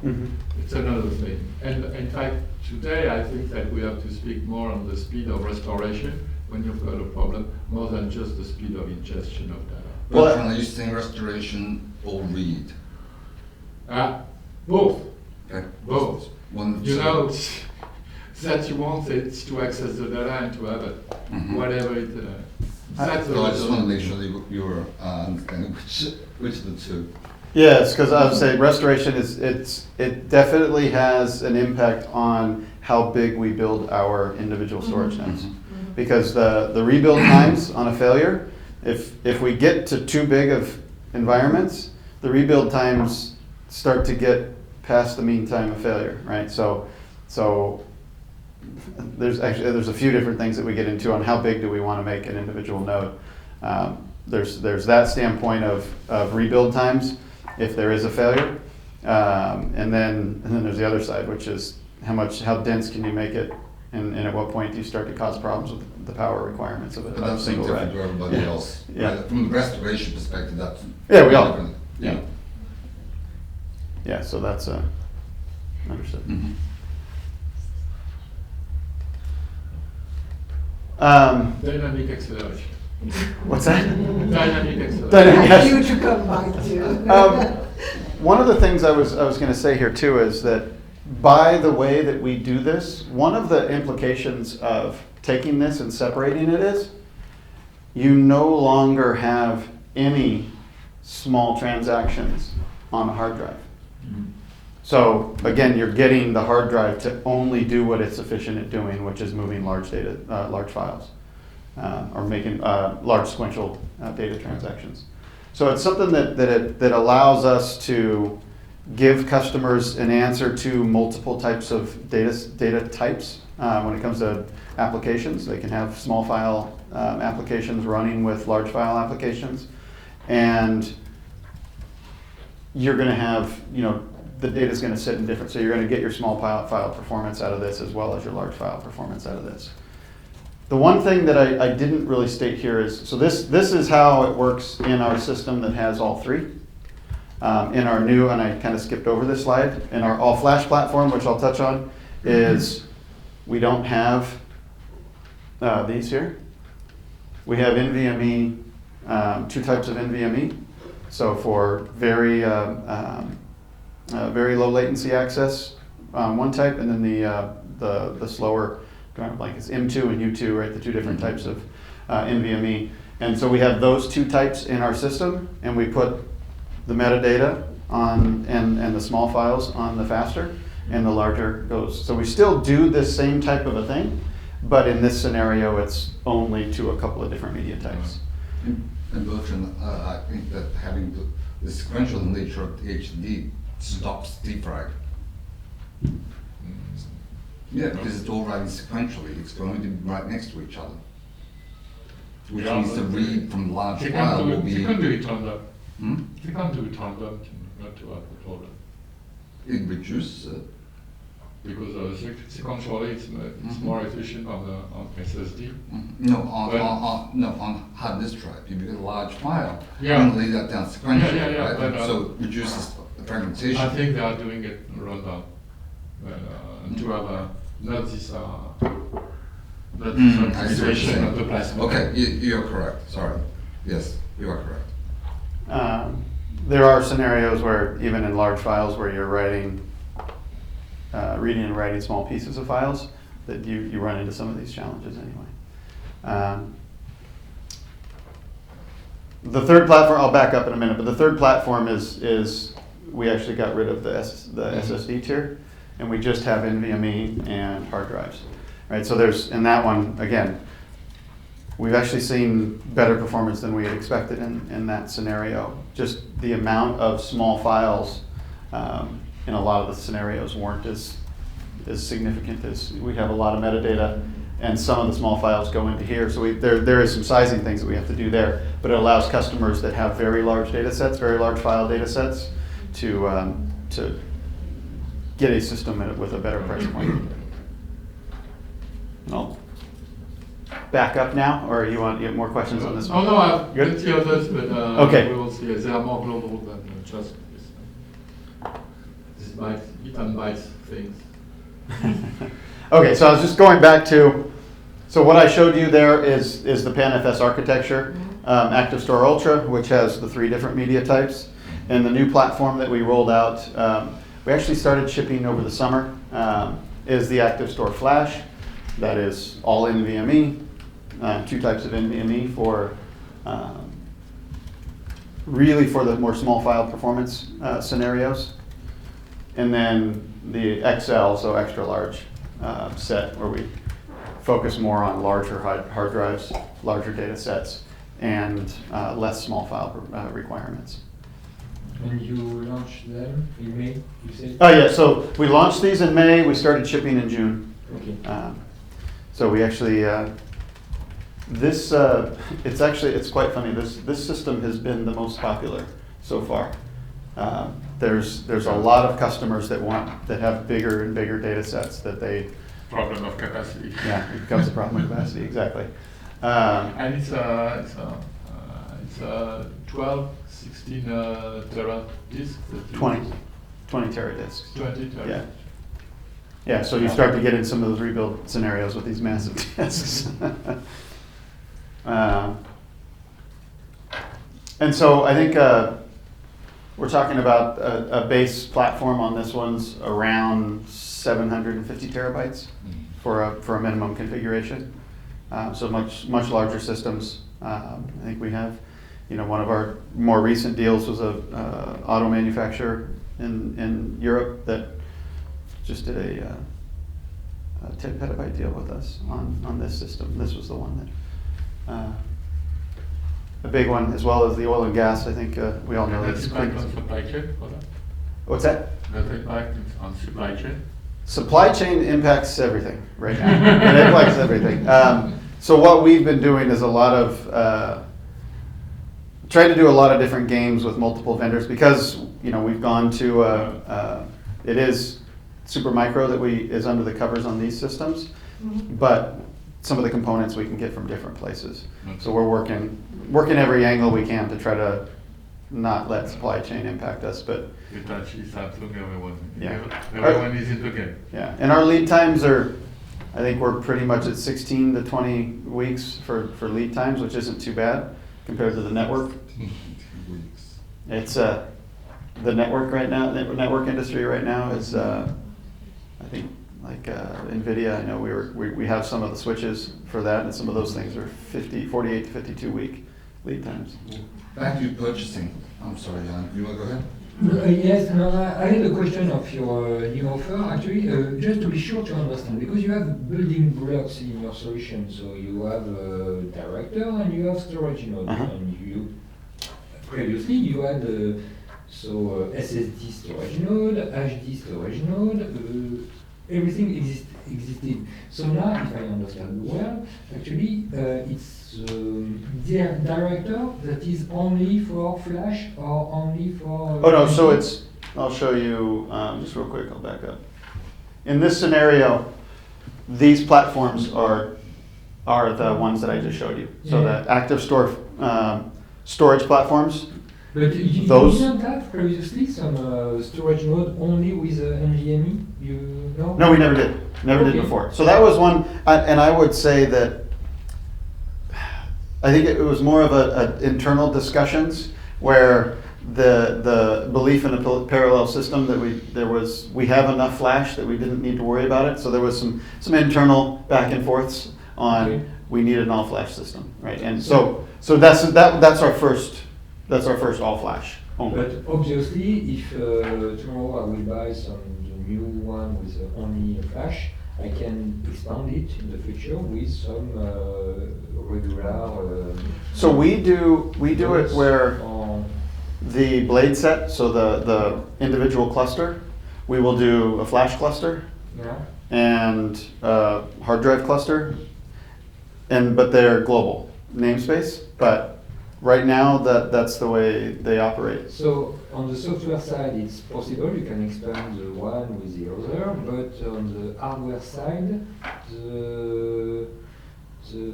thing. And in fact, today I think that we have to speak more on the speed of restoration when you've got a problem, more than just the speed of ingestion of data. Well, are you saying restoration or read? Both. Okay. Both. One, That you want it to access the data and to have it, whatever it. That's So I just want to make sure that you were understanding which of the two. Yeah, it's because I would say restoration it definitely has an impact on how big we build our individual storage nodes. Because the rebuild times on a failure, if we get to too big of environments, the rebuild times start to get past the mean time of failure, right? So there's a few different things that we get into on how big do we want to make an individual node. There's that standpoint of rebuild times if there is a failure, and then there's the other side, which is how dense can you make it, and at what point do you start to cause problems with the power requirements of But a that's single different rack. to everybody else. Yeah. Right? From the restoration perspective, that's Yeah, we all. different. Yeah. Yeah, so that's understood. Mhm. Dynamic acceleration. What's that? Dynamic acceleration. Dynamic- Thank you to come back to. One of the things I was going to say here too is that by the way that we do this, one of the implications of taking this and separating it is you no longer have any small transactions on a hard drive. So again, you're getting the hard drive to only do what it's efficient at doing, which is moving large files, or making large sequential data transactions. So it's something that allows us to give customers an answer to multiple types of data types when it comes to applications. They can have small file applications running with large file applications, and you're going to have, the data is going to sit in different. So you're going to get your small file performance out of this as well as your large file performance out of this. The one thing that I didn't really state here is, so this is how it works in our system that has all three. In our new, and I kind of skipped over this slide, in our all-flash platform, which I'll touch on, is we don't have these here. We have NVMe, two types of NVMe. So for very low latency access, one type, and then the slower, like it's M2 and U2, right? The two different types of NVMe. And so we have those two types in our system, and we put the metadata on and the small files on the faster, and the larger goes. So we still do this same type of a thing, but in this scenario, it's only to a couple of different media types. And Bertrand, I think that having the sequential nature of the HD stops defrag. Yeah, because it's all writing sequentially. It's going to be right next to each other. Which Yeah, means the but read from the large You file can't will do be. you can't do it on the. Hmm? You can't do it on the not to have a problem. It reduces. Because sequentially it's more efficient on SSD. No, Well- on hard disk drive. You get a large file. Yeah. You lay that down sequentially, Yeah, right? but, So it reduces the fragmentation. I think they are doing it rundown. To have not this I see what you're optimization of the saying. plasma. Okay, you're correct. Sorry. Yes, you are correct. There are scenarios where even in large files where you're reading and writing small pieces of files, that you run into some of these challenges anyway. The third platform, I'll back up in a minute, but the third platform is we actually got rid of the SSD tier, and we just have NVMe and hard drives, right? So in that one, again, we've actually seen better performance than we had expected in that scenario. Just the amount of small files in a lot of the scenarios weren't as significant as we have a lot of metadata, and some of the small files go into here. So there is some sizing things that we have to do there, but it allows customers that have very large data sets, very large file data sets, to get a system with a better price point. And I'll back up now, or you have more questions on this one? Oh no, I've Good? plenty others, but Okay. we will see. They are more global than just this bit and bytes things. Okay, so I was just going back to, so what I showed you there is the PanFS architecture, ActiveStor Ultra, which has the 3 different media types, and the new platform that we rolled out, we actually started shipping over the summer, is the ActiveStor Flash. That is all NVMe, 2 types of NVMe for really for the more small file performance scenarios. And then the XL, so extra large set, where we focus more on larger hard drives, larger data sets, and less small file requirements. And you launched them in May, you said? Oh yeah, so we launched these in May, we started shipping in June. Okay. So we actually, it's quite funny, this system has been the most popular so far. There's a lot of customers that have bigger and bigger data sets that they. Problem of capacity. Yeah, it becomes a problem of capacity, exactly. And it's a 12, 16 tera disk. 20 tera disks. 20 tera. Yeah. Yeah, so you start to get in some of those rebuild scenarios with these massive disks. And so I think we're talking about a base platform on this one's around 750 terabytes for a minimum configuration. So much larger systems. I think we have, one of our more recent deals was a auto manufacturer in Europe that just did a 10 petabyte deal with us on this system. This was the one that, a big one, as well as the oil and gas. I think we all know That's that's impact on supply chain for that? What's that? That impact on supply chain? Supply chain impacts everything right now. It impacts everything. So what we've been doing is a lot of trying to do a lot of different games with multiple vendors, because we've gone to it is Supermicro that is under the covers on these systems, but some of the components we can get from different places. So we're working every angle we can to try to not let supply chain impact us, but Hitachi, Samsung, everyone. Yeah. Everyone is in the game. yeah. And our lead times are, I think we're pretty much at 16 to 20 weeks for lead times, which isn't too bad compared to the network. It's the network right now, the network industry right now is, I think, like NVIDIA, I know we have some of the switches for that, and some of those things are 48 to 52 week lead times. Back to purchasing. I'm sorry, Jan. You want to go ahead? Yes, no, I had a question of your new offer, actually, just to be sure to understand, because you have building blocks in your solution. So you have a director and you have storage node, and previously you had SSD storage node, HD storage node, everything existed. So now, if I understand well, actually it's the director that is only for flash or only for... Oh no, so I'll show you, just real quick, I'll back up. In this scenario, these platforms are the ones that I just showed you. So the ActiveStor storage platforms. But you didn't have previously some storage node only with NVMe? You know? No, we never did. Never did before. So that was one, and I would say that I think it was more of a internal discussions where the belief in a parallel system that we have enough flash that we didn't need to worry about it. So there was some internal back and forths on we needed an all flash system, right? And so that's our first all flash only. But obviously, if tomorrow I will buy the new one with only a flash, I can expand it in the future with some regular. So we do it where the blade set, so the individual cluster, we will do a flash cluster and hard drive cluster, but they're global namespace. But right now, that's the way they operate. So on the software side, it's possible you can expand the one with the other, but on the hardware side, the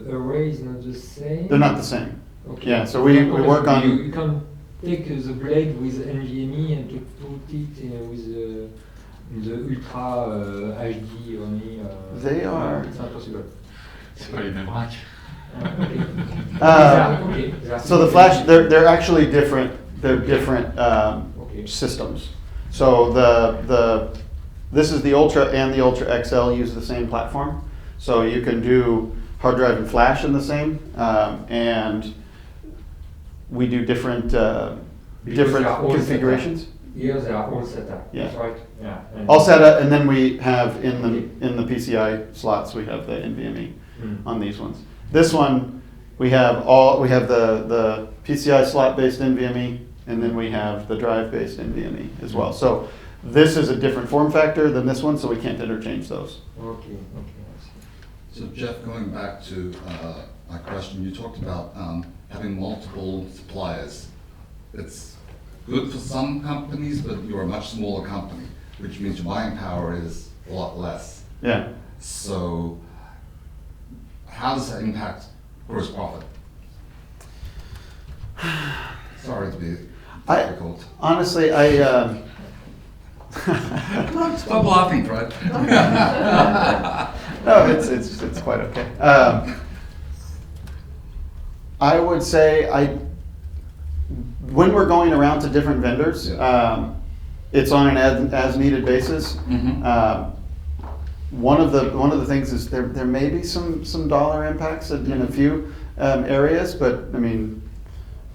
array is not the same. They're not the same. Okay. Yeah, so we work on. You can take the blade with NVMe and to put it with the Ultra HD only. They are. It's not possible. It's very much. So the flash, they're actually different. They're different systems. So this is the Ultra and the Ultra XL use the same platform. So you can do hard drive and flash in the same, and we do different Because they are all configurations. Here they are all set up. Yeah. That's right. Yeah. And All set up, and then we have in the PCI slots, we have the NVMe on these ones. This one, we have the PCI slot based NVMe, and then we have the drive based NVMe as well. So this is a different form factor than this one, so we can't interchange those. Okay. I see. So Jeff, going back to my question, you talked about having multiple suppliers. It's good for some companies, but you're a much smaller company, which means your buying power is a lot less. Yeah. So how does that impact gross profit? Sorry to be difficult. Honestly, Stop laughing, Fred. no, it's quite okay. I would say when we're going around to different vendors, it's on an as needed basis. One of the things is there may be some dollar impacts in a few areas, but I mean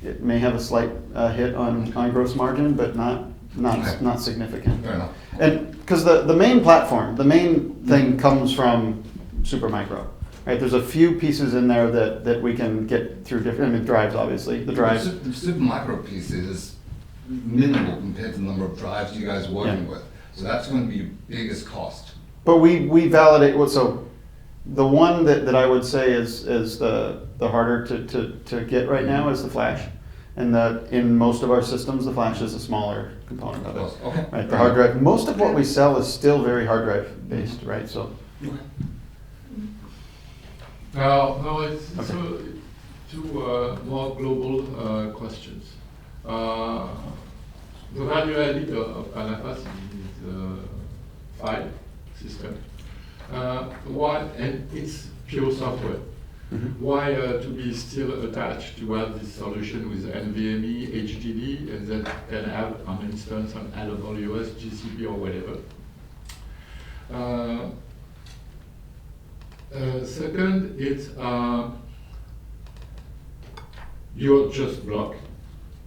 it may have a slight hit on gross margin, but not significant. Fair enough. And because the main platform, the main thing comes from Supermicro, right? There's a few pieces in there that we can get through different, I mean, drives obviously, the drives. The Supermicro piece is minimal compared to the number of drives you guys are working with. So that's going to be your biggest cost. But we validate, so the one that I would say is the harder to get right now is the flash. And in most of our systems, the flash is a smaller component of it. Okay. Right, the hard drive. Most of what we sell is still very hard drive based, right? So. No, it's Okay. so two more global questions. The value added of PanFS is file system. Why, and it's pure software. Why to be still attached to have this solution with NVMe, HDD, and then can have an instance on AWS, GCP, or whatever? Second, it's you're just block,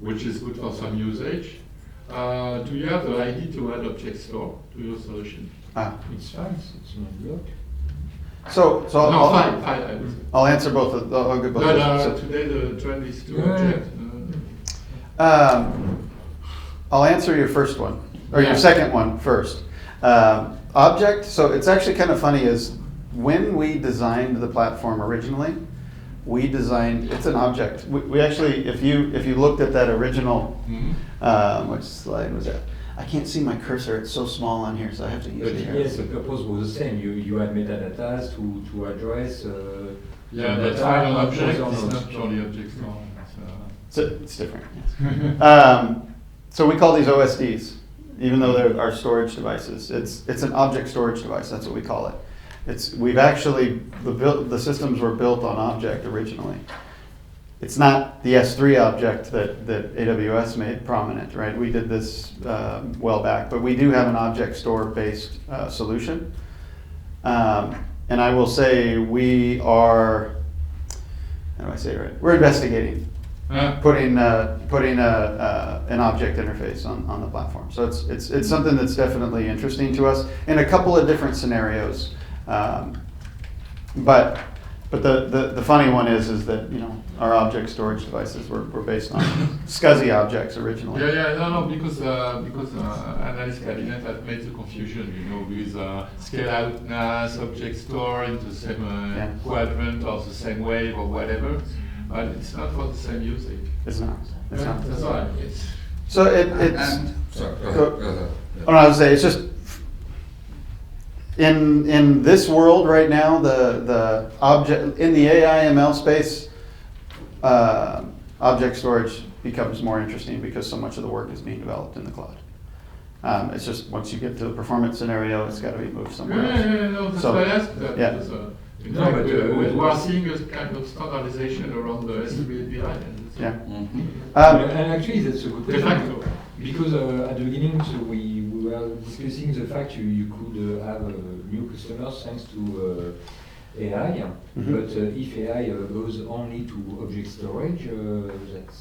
which is good for some usage. Do you have the idea to add ActiveStor to your solution? It's fine. It's not blocked. So No, fine, I would say. I'll answer both. I'll give both. No, So, today the trend is to object. I'll answer your first one, or your Yeah. second one first. Object, so it's actually kind of funny is when we designed the platform originally, it's an object. We actually, if you looked at that original, which slide was that? I can't see my cursor, it's so small on here, so I have to use But it here. yes, the purpose was the same. You had metadatas to address. Yeah, data but final and object other is nodes. not purely object store. So it's different. Yes. So we call these OSDs, even though they're our storage devices. It's an object storage device. That's what we call it. We've actually the systems were built on object originally. It's not the S3 object that AWS made prominent, right? We did this well back, but we do have an object store based solution. And I will say we are, how do I say it right? We're investigating putting an object interface on the platform. So it's something that's definitely interesting to us in a couple of different scenarios. But the funny one is that our object storage devices were based on SCSI objects originally. No, because analyst cabinet had made the confusion, with scale outness, object store in the same quadrant or the same wave or whatever, but it's not for the same usage. It's not. It's not. That's why it's. So it's. Sorry, go ahead. Oh, no, I was say it's just. In this world right now, the object in the AI ML space, object storage becomes more interesting because so much of the work is being developed in the cloud. It's just once you get to the performance scenario, it's got to be moved somewhere else. No, that's So, why I asked that. yeah. Because, in No, fact, but, we are seeing a kind of standardization around the S3 API. Yeah. And actually, that's a good De question. facto. Because at the beginning, so we were discussing the fact you could have new customers thanks to AI. Mhm. But if AI goes only to object storage, that's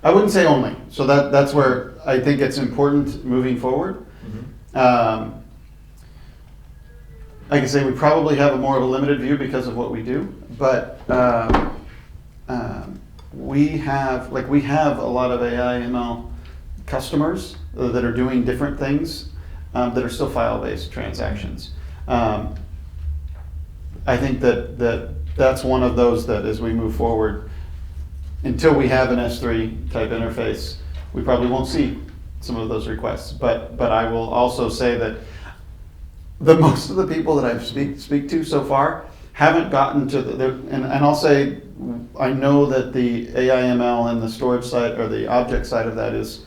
I wouldn't say only. So that's where I think it's important moving forward. Like I say, we probably have a more of a limited view because of what we do, but we have a lot of AI ML customers that are doing different things that are still file-based transactions. I think that's one of those that as we move forward, until we have an S3 type interface, we probably won't see some of those requests. But I will also say that most of the people that I've speak to so far haven't gotten to and I'll say I know that the AI/ML and the storage side or the object side of that is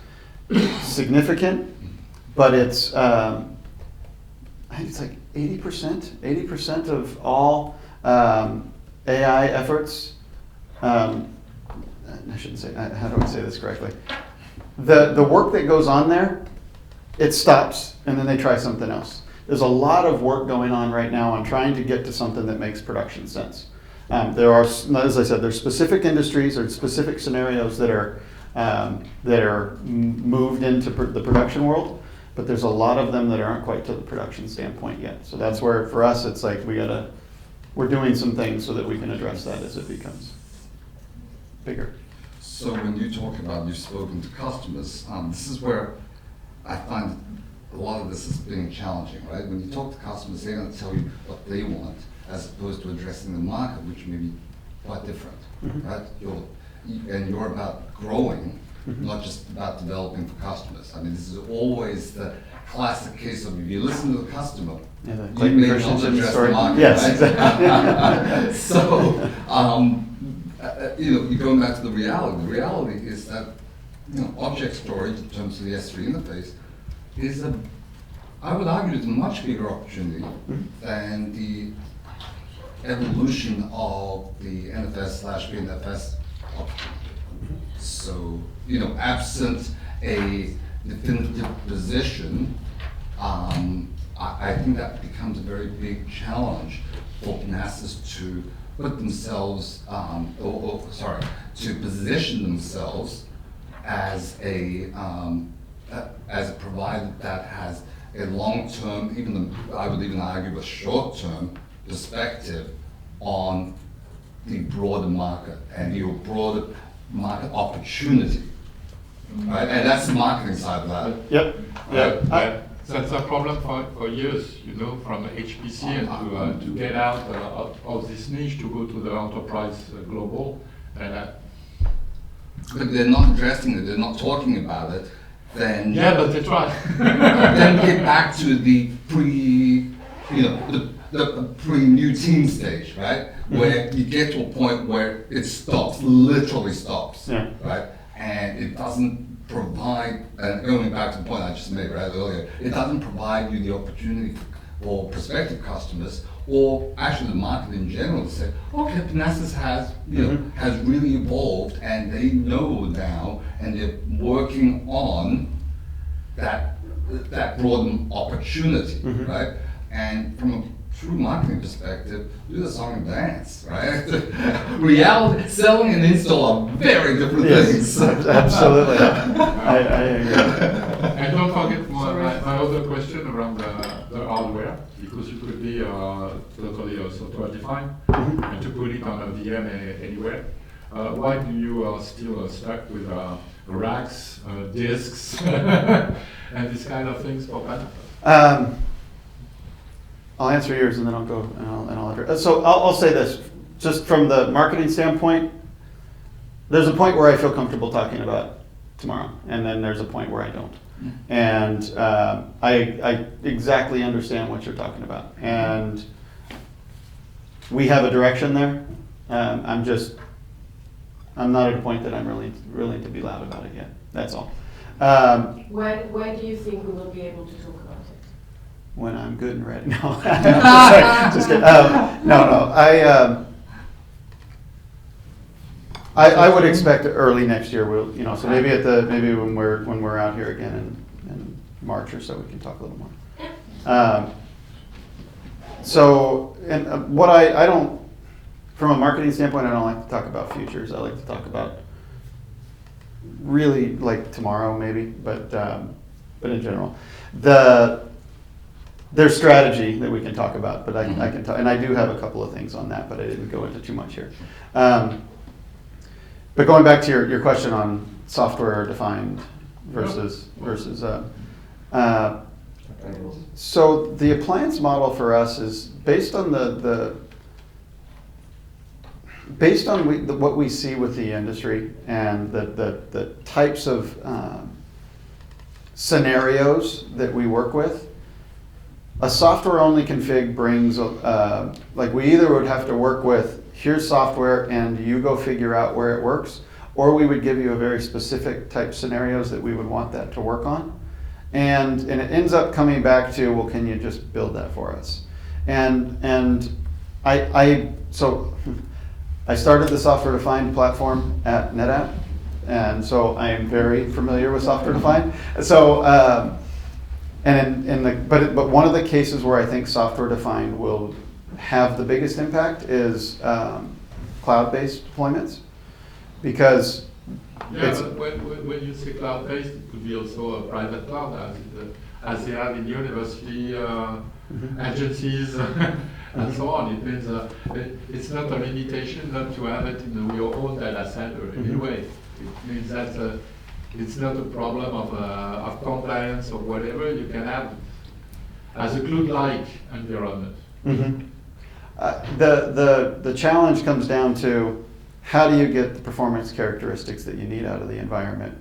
significant, but it's I think it's like 80% of all AI efforts. I shouldn't say. How do I say this correctly? The work that goes on there, it stops and then they try something else. There's a lot of work going on right now on trying to get to something that makes production sense. There are, as I said, there's specific industries or specific scenarios that are moved into the production world, but there's a lot of them that aren't quite to the production standpoint yet. So that's where, for us, it's like we're doing some things so that we can address that as it becomes bigger. So when you talk about you've spoken to customers, this is where I find a lot of this is being challenging, right? When you talk to customers, they're going to tell you what they want, as opposed to addressing the market, which may be quite different, right? You're about growing, not just about developing for customers. I mean, this is always the classic case of if you listen to the customer, Yeah, the you Clayton may not Christensen address story. the market, Yes, right? exactly. So, you're going back to the reality. The reality is that, object storage in terms of the S3 interface is I would argue it's a much bigger opportunity than the evolution of the NFS/PanFS opportunity. So, absent a definitive position, I think that becomes a very big challenge for Panasas to put themselves, to position themselves as a provider that has a long-term, I would even argue a short-term perspective on the broader market and your broader market opportunity, right? And that's the marketing side of that. Yep. That's a problem for years, from HPC and to get out of this niche to go to the enterprise global. But they're not addressing it, they're not talking about it, then... Yeah, but they try. Then get back to the the pre-new team stage, right? Where you get to a point where it stops, literally stops, right? And it doesn't provide, and going back to the point I just made right earlier, it doesn't provide you the opportunity for prospective customers or actually the market in general to say, okay, Panasas has, has really evolved and they know now and they're working on that broad opportunity, right? And from a true marketing perspective, do the song and dance, right? Reality, selling and install are very different things. Absolutely. I agree. And don't forget my other question around the hardware, because you could be totally software defined and to put it on a VM anywhere. Why do you still stuck with racks, disks, and these kind of things for Panasas? I'll answer yours and then I'll go and I'll address. So I'll say this, just from the marketing standpoint, there's a point where I feel comfortable talking about tomorrow, and then there's a point where I don't. And I exactly understand what you're talking about, and we have a direction there. I'm not at a point that I'm really willing to be loud about it yet. That's all. When do you think we will be able to talk about it? When I'm good and ready. No, sorry, just kidding. No. I would expect early next year. We'll, so maybe when we're out here again in March or so, we can talk a little more. What I don't, from a marketing standpoint, I don't like to talk about futures. I like to talk about really like tomorrow maybe, but in general. There's strategy that we can talk about, but I can talk, and I do have a couple of things on that, but I didn't go into too much here. But going back to your question on software defined versus so the appliance model for us is based on what we see with the industry and the types of scenarios that we work with. A software-only config brings, like we either would have to work with, here's software and you go figure out where it works, or we would give you a very specific type scenarios that we would want that to work on. And it ends up coming back to, well, can you just build that for us? And so I started the software-defined platform at NetApp, and so I am very familiar with software-defined. So, but one of the cases where I think software-defined will have the biggest impact is cloud-based deployments, because but when you say cloud-based, it could be also a private cloud, as they have in university agencies and so on. It means it's not a limitation not to have it in your own data center anyway. It means that it's not a problem of compliance or whatever. You can have as a cloud-like environment. The challenge comes down to, how do you get the performance characteristics that you need out of the environment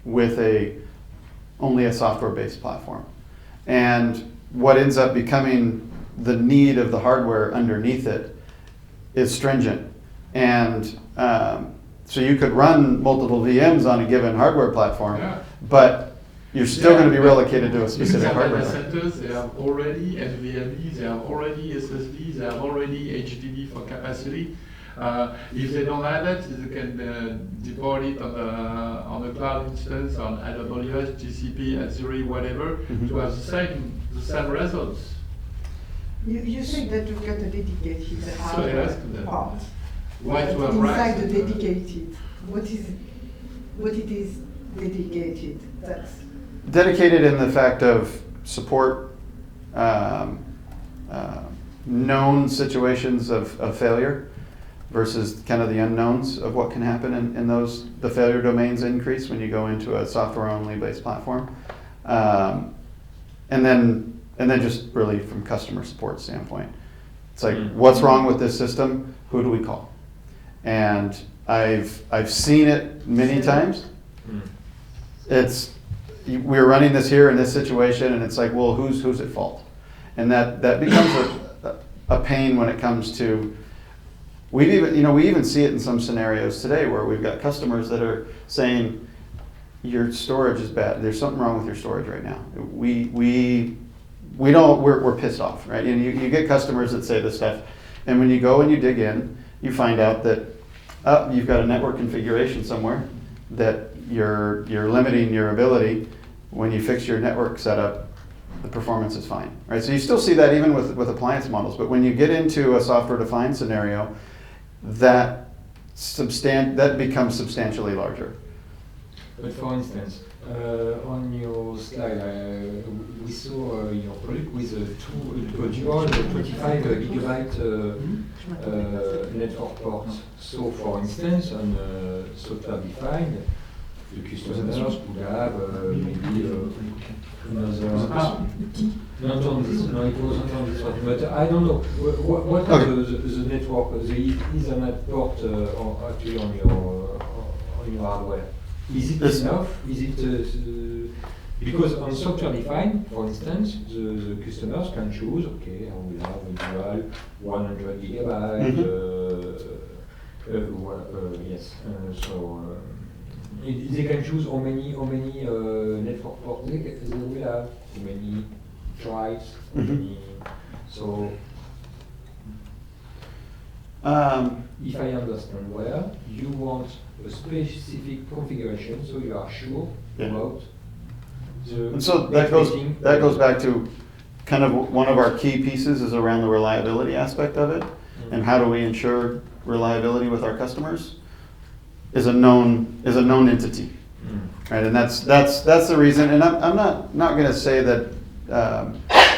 with only a software-based platform? And what ends up becoming the need of the hardware underneath it is stringent. And so you could run multiple VMs on a given hardware platform, but you're still going to be relocated to a specific hardware. Data centers, they have already NVMe, they have already SSD, they have already HDD for capacity. If they don't have it, they can deploy it on the cloud instance, on AWS, GCP, Azure, whatever, to have the same results. You think that you've got a dedicated hardware part. Why to have inside racks? the dedicated, what it is dedicated? That's Dedicated in the fact of support known situations of failure versus kind of the unknowns of what can happen in those. The failure domains increase when you go into a software-only based platform. And then just really from customer support standpoint. It's like, what's wrong with this system? Who do we call? And I've seen it many times. We're running this here in this situation, and it's like, well, who's at fault? And that becomes a pain when it comes to. We even see it in some scenarios today where we've got customers that are saying, your storage is bad. There's something wrong with your storage right now. We're pissed off, right? And you get customers that say this stuff, and when you go and you dig in, you find out that you've got a network configuration somewhere that you're limiting your ability. When you fix your network setup, the performance is fine, right? So you still see that even with appliance models, but when you get into a software-defined scenario, that becomes substantially larger. But for instance, on your slide, we saw your product with a dual 25 gigabyte network ports. So for instance, on software-defined, the customers could have maybe another. Not on this, no, it wasn't on this one. But I don't know. What are the network, the Ethernet port actually on your hardware? Is it enough? Is it because on software-defined, for instance, the customers can choose. Okay, I will have a dual 100 gigabyte. Yes. So. They can choose how many network ports they will have, how many drives, so if I understand well, you want a specific configuration, so you are sure about the. And so that goes back to kind of one of our key pieces is around the reliability aspect of it, and how do we ensure reliability with our customers. is a known entity, right? And that's the reason. And I'm not going to say that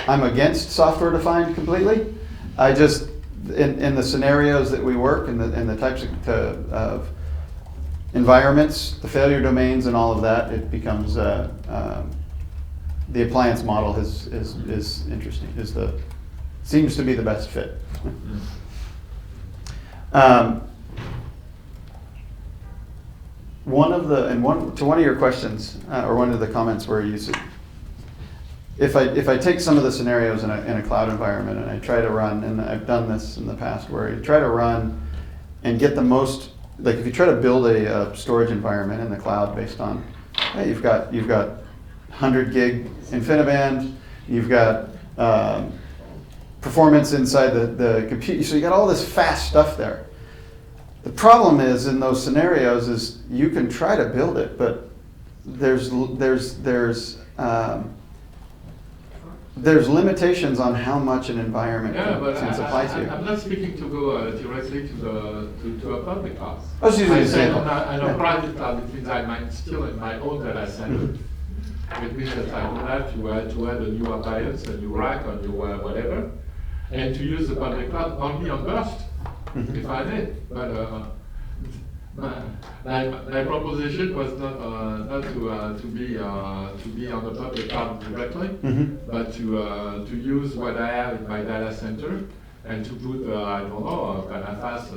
I'm against software defined completely. I just in the scenarios that we work in the types of environments, the failure domains, and all of that, it becomes the appliance model is interesting. Seems to be the best fit. One of your questions or one of the comments where you said, if I take some of the scenarios in a cloud environment and I try to run, and I've done this in the past, where you try to run and get the most, like if you try to build a storage environment in the cloud based on, hey, you've got 100 gig InfiniBand, you've got performance inside the computer, so you got all this fast stuff there. The problem is in those scenarios is you can try to build it, but there's limitations on how much an environment can supply to you. I'm not speaking to go directly to a public cloud. I was using the example. I know private cloud, it means I might still in my own data center. It means that I don't have to add a new appliance, a new rack, a new whatever, and to use the public cloud only on burst, if I did. But my proposition was not to be on the public cloud directly, but to use what I have in my data center and to put I don't know PanFS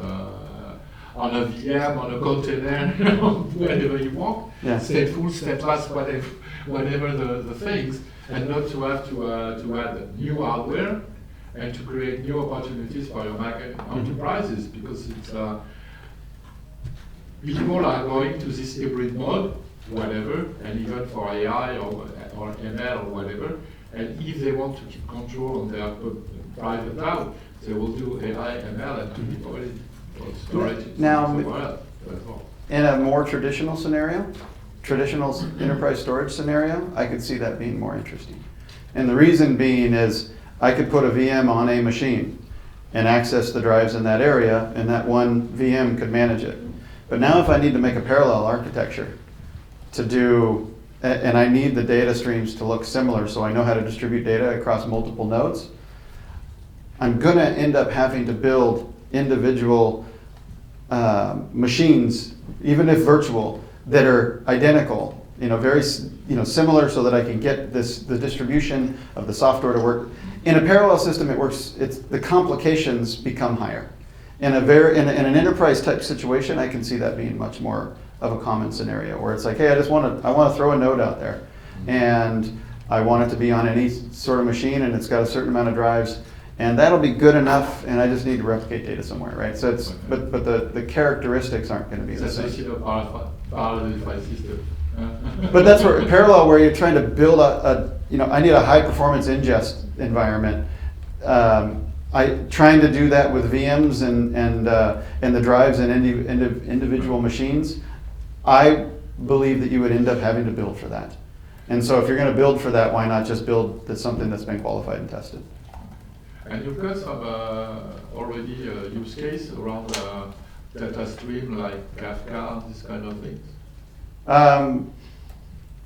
on a VM, on a container, whatever you want, stateful, stateless, whatever the things, and not to have to add new hardware and to create new opportunities for your market enterprises, because it's people are going to this hybrid mode, whatever, and even for AI or ML or whatever, and if they want to keep control on their private cloud, they will do AI, ML, and to deploy it for storage. Now, in a more traditional scenario, traditional enterprise storage scenario, I could see that being more interesting. And the reason being is I could put a VM on a machine and access the drives in that area, and that one VM could manage it. But now if I need to make a parallel architecture to do, and I need the data streams to look similar so I know how to distribute data across multiple nodes, I'm going to end up having to build individual machines, even if virtual, that are identical, very similar, so that I can get the distribution of the software to work. In a parallel system, it works. The complications become higher. In an enterprise type situation, I can see that being much more of a common scenario, where it's like, hey, I want to throw a node out there, and I want it to be on any sort of machine, and it's got a certain amount of drives, and that'll be good enough, and I just need to replicate data somewhere, right? So it's, but the characteristics aren't going to be the same. Parallel system. But that's where parallel, where you're trying to build I need a high performance ingest environment. Trying to do that with VMs and the drives and individual machines. I believe that you would end up having to build for that. And so if you're going to build for that, why not just build something that's been qualified and tested? And you've got some already use case around data stream like Kafka, this kind of things.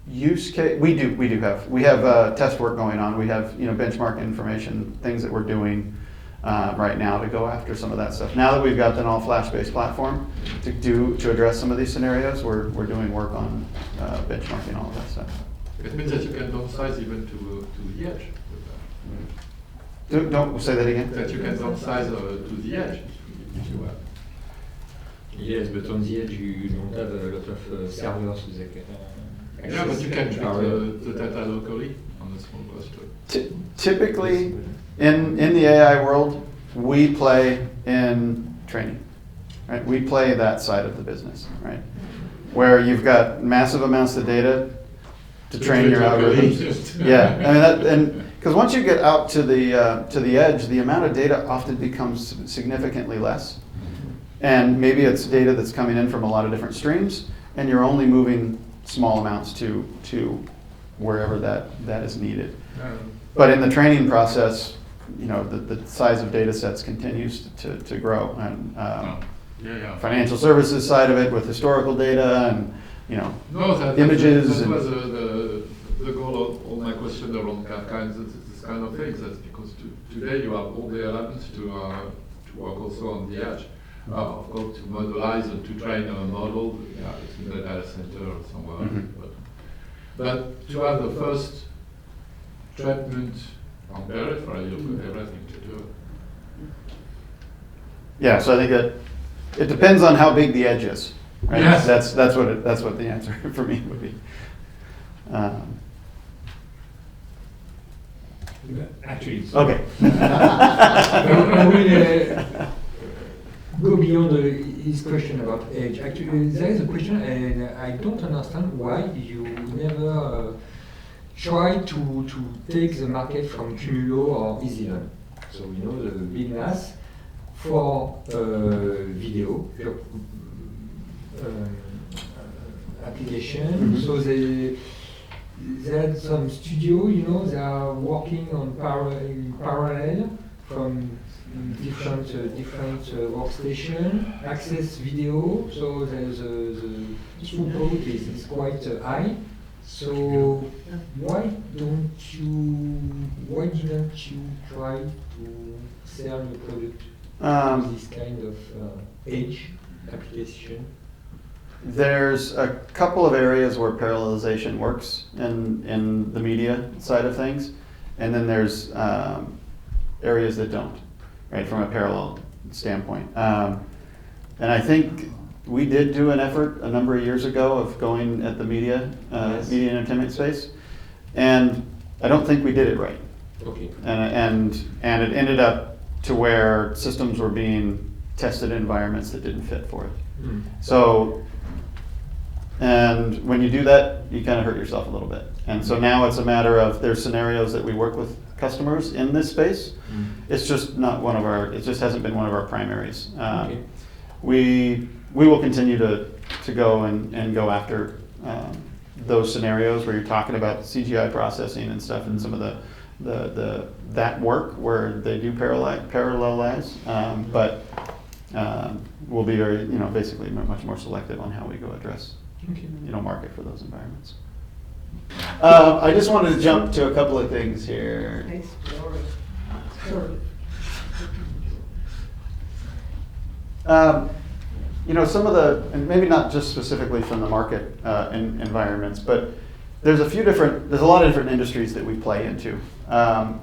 Use case, we have test work going on. We have benchmark information, things that we're doing right now to go after some of that stuff. Now that we've got an all flash-based platform to address some of these scenarios, we're doing work on benchmarking all of that stuff. It means that you can downsize even to the edge. Don't say that again. That you can downsize to the edge if you want. Yes, but on the edge you don't have a lot of servers with yeah, but you can treat the data locally on a small cluster. Typically, in the AI world, we play in training, right? We play that side of the business, right? Where you've got massive amounts of data to train your algorithms. Yeah, and because once you get out to the edge, the amount of data often becomes significantly less. And maybe it's data that's coming in from a lot of different streams, and you're only moving small amounts to wherever that is needed. But in the training process, the size of data sets continues to grow, and Yeah. financial services side of it with historical data and, No, images that and- was the goal of all my question around Kafka and this kind of things. That's because today you have all the elements to work also on the edge. Of course, to modelize and to train a model, it's in the data center or somewhere. But to have the first treatment on periphery, you've got everything to do. Yeah, so I think that it depends on how big the edge is. Right? Yes. That's what the answer for me would be. Actually, it's Okay. I will go beyond his question about age. Actually, there is a question, and I don't understand why you never try to take the market from Cumulo or EasyLearn. So the big NAS for video application. So they had some studio, they are working on in parallel from different workstation, access video, so there's the throughput is quite high. So why didn't you try to sell your product to this kind of edge application? There's a couple of areas where parallelization works in the media side of things, and then there's areas that don't, right, from a parallel standpoint. And I think we did do an effort a number of years ago of going at the media entertainment space, and I don't think we did it right. Okay. And it ended up to where systems were being tested in environments that didn't fit for it. So, and when you do that, you kind of hurt yourself a little bit. And so now it's a matter of, there's scenarios that we work with customers in this space. It's just not one of our, it just hasn't been one of our primaries. Okay. We will continue to go and go after those scenarios where you're talking about CGI processing and stuff, and some of that work where they do parallelize, but we'll be very, basically much more selective on how we go address, market for those environments. I just wanted to jump to a couple of things here. Some of the, and maybe not just specifically from the market environments, but there's a lot of different industries that we play into.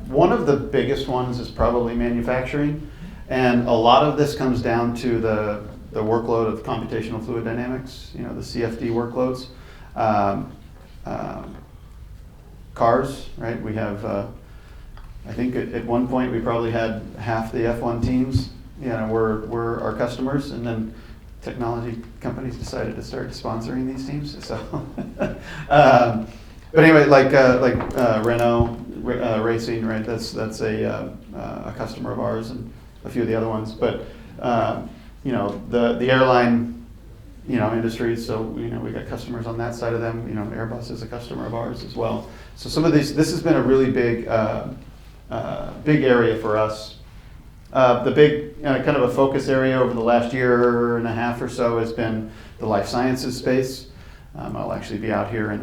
One of the biggest ones is probably manufacturing, and a lot of this comes down to the workload of computational fluid dynamics, the CFD workloads. Cars, right? We have, I think at one point we probably had half the F1 teams, were our customers, and then technology companies decided to start sponsoring these teams. So, but anyway, like Renault Racing, right? That's a customer of ours, and a few of the other ones. But the airline industries. So we got customers on that side of them. Airbus is a customer of ours as well. So some of these, this has been a really big area for us. The big kind of a focus area over the last year and a half or so has been the life sciences space. I'll actually be out here in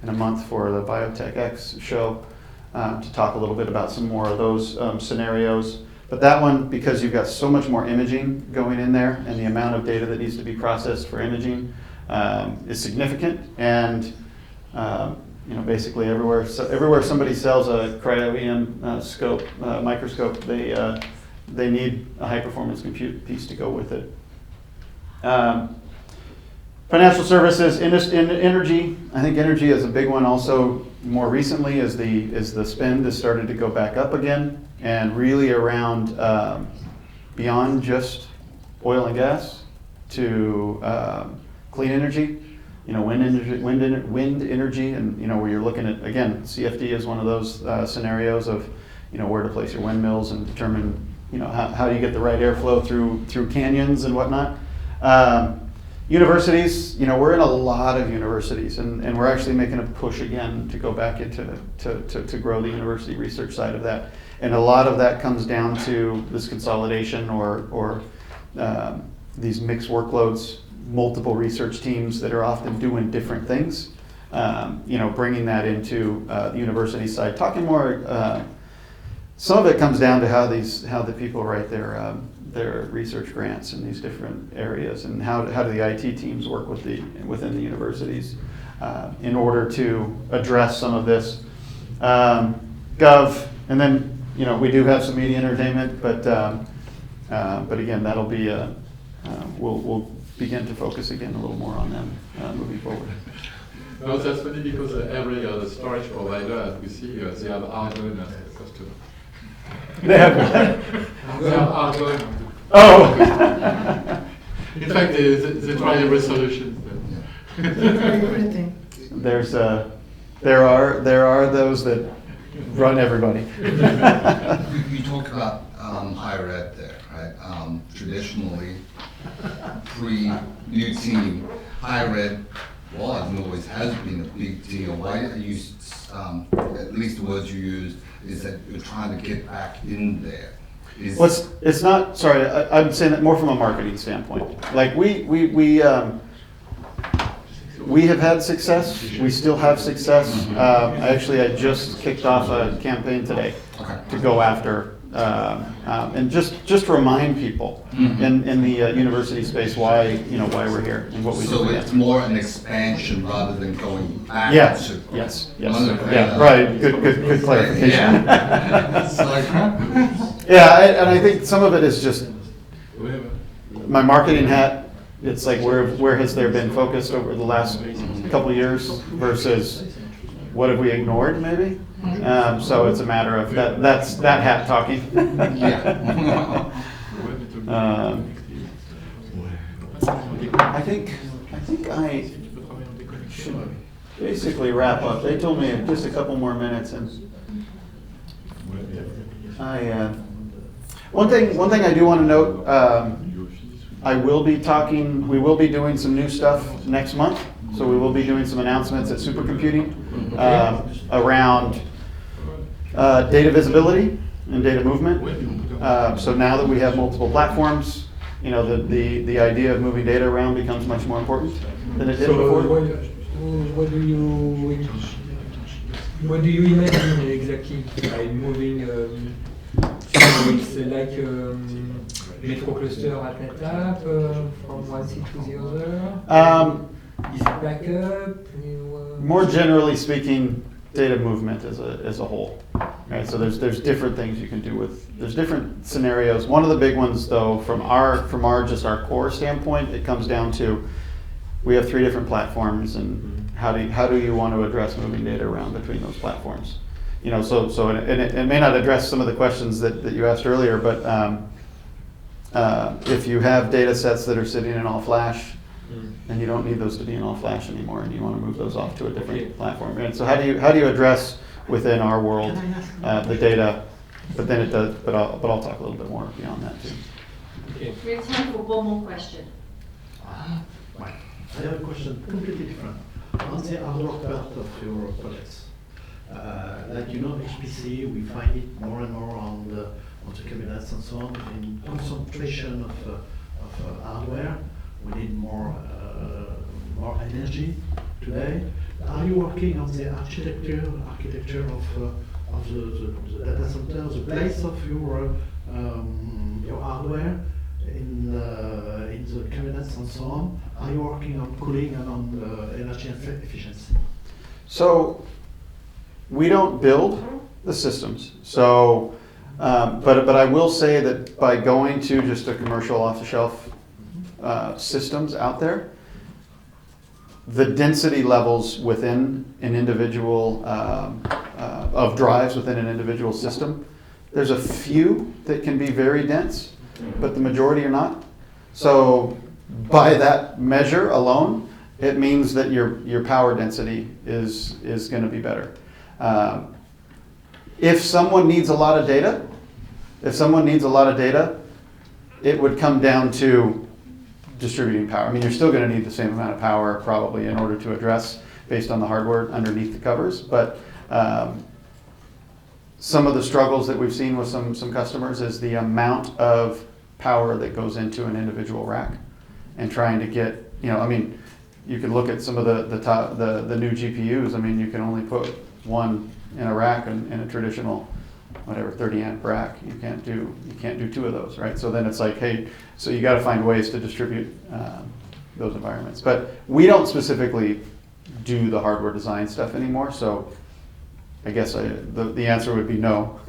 a month for the Biotech X show to talk a little bit about some more of those scenarios. But that one, because you've got so much more imaging going in there, and the amount of data that needs to be processed for imaging is significant. And basically everywhere somebody sells a cryo-EM scope, microscope, they need a high-performance compute piece to go with it. Financial services, energy. I think energy is a big one also. More recently, as the spend has started to go back up again, and really around beyond just oil and gas to clean energy, wind energy, and where you're looking at, again, CFD is one of those scenarios of where to place your windmills and determine how do you get the right airflow through canyons and whatnot. Universities, we're in a lot of universities, and we're actually making a push again to go back into to grow the university research side of that. And a lot of that comes down to this consolidation or these mixed workloads, multiple research teams that are often doing different things. Bringing that into the university side, talking more. Some of it comes down to how the people write their research grants in these different areas, and how do the IT teams work within the universities in order to address some of this gov. And then we do have some media entertainment, but again, that'll be we'll begin to focus again a little more on them moving forward. No, that's funny because every storage provider, as we see, they have Argon as a customer. They have They have Argon. Oh. In fact, they try every solution. Everything. There are those that run everybody. You talk about higher ed there, right? Traditionally, pre-new team, higher ed was and always has been a big deal. Why are you, at least the words you used, is that you're trying to get back in there? It's not, sorry, I'm saying that more from a marketing standpoint. Like we have had success, we still have success. I just kicked off a campaign today to go after, and just remind people in the university space why we're here and what we do. So it's more an expansion rather than going back Yes, to. yes. Yeah, right, good clarification. Yeah. It's like, Yeah, and I think some of it is just my marketing hat. It's like where has there been focused over the last couple of years versus what have we ignored maybe? So it's a matter of that's that hat talking. Yeah. I think I should basically wrap up. They told me just a couple more minutes, and one thing I do want to note. We will be doing some new stuff next month. So we will be doing some announcements at Supercomputing around data visibility and data movement. So now that we have multiple platforms, the idea of moving data around becomes much more important than it did before. What do you imagine exactly by moving? So it's like metro cluster at NetApp from one seat to the other. Is it backup? More generally speaking, data movement as a whole. Right? So there's different things you can do there's different scenarios. One of the big ones, though, from our core standpoint, it comes down to we have 3 different platforms, and how do you want to address moving data around between those platforms? So it may not address some of the questions that you asked earlier, but if you have data sets that are sitting in all flash, and you don't need those to be in all flash anymore, and you want to move those off to a different platform. And so how do you address within our world the data? But then it does. But I'll talk a little bit more beyond that too. Okay. We have time for one more question. I have a question completely different. On the hardware part of your products, like HPC, we find it more and more on the cabinets and so on. In concentration of hardware, we need more energy today. Are you working on the architecture of the data center, the place of your hardware in the cabinets and so on? Are you working on cooling and on energy efficiency? So we don't build the systems. So, but I will say that by going to just a commercial off-the-shelf systems out there, the density levels within an individual of drives within an individual system, there's a few that can be very dense, but the majority are not. So by that measure alone, it means that your power density is going to be better. If someone needs a lot of data, it would come down to distributing power. I mean, you're still going to need the same amount of power probably in order to address based on the hardware underneath the covers. But some of the struggles that we've seen with some customers is the amount of power that goes into an individual rack. and trying to get, I mean, you can look at some of the new GPUs. I mean, you can only put one in a rack in a traditional, whatever, 30 amp rack. You can't do two of those, right? So then it's like, hey, so you got to find ways to distribute those environments. But we don't specifically do the hardware design stuff anymore. So I guess the answer would be no.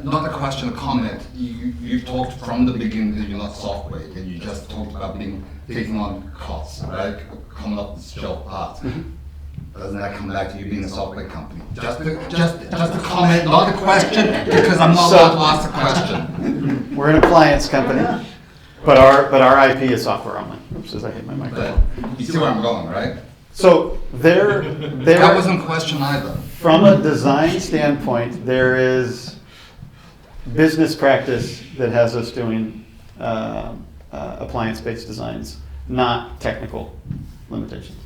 Not a question, a comment. You talked from the beginning that you're not software, and you just talked about taking on costs, right? Coming up with shelf parts. Doesn't that come back to you being a software company? Just a comment, not a question, because I'm not allowed to ask a question. We're an appliance company, but our IP is software only. Oops, as I hit my But microphone. you see where I'm going, right? So That wasn't a question either. from a design standpoint, there is business practice that has us doing appliance-based designs, not technical limitations.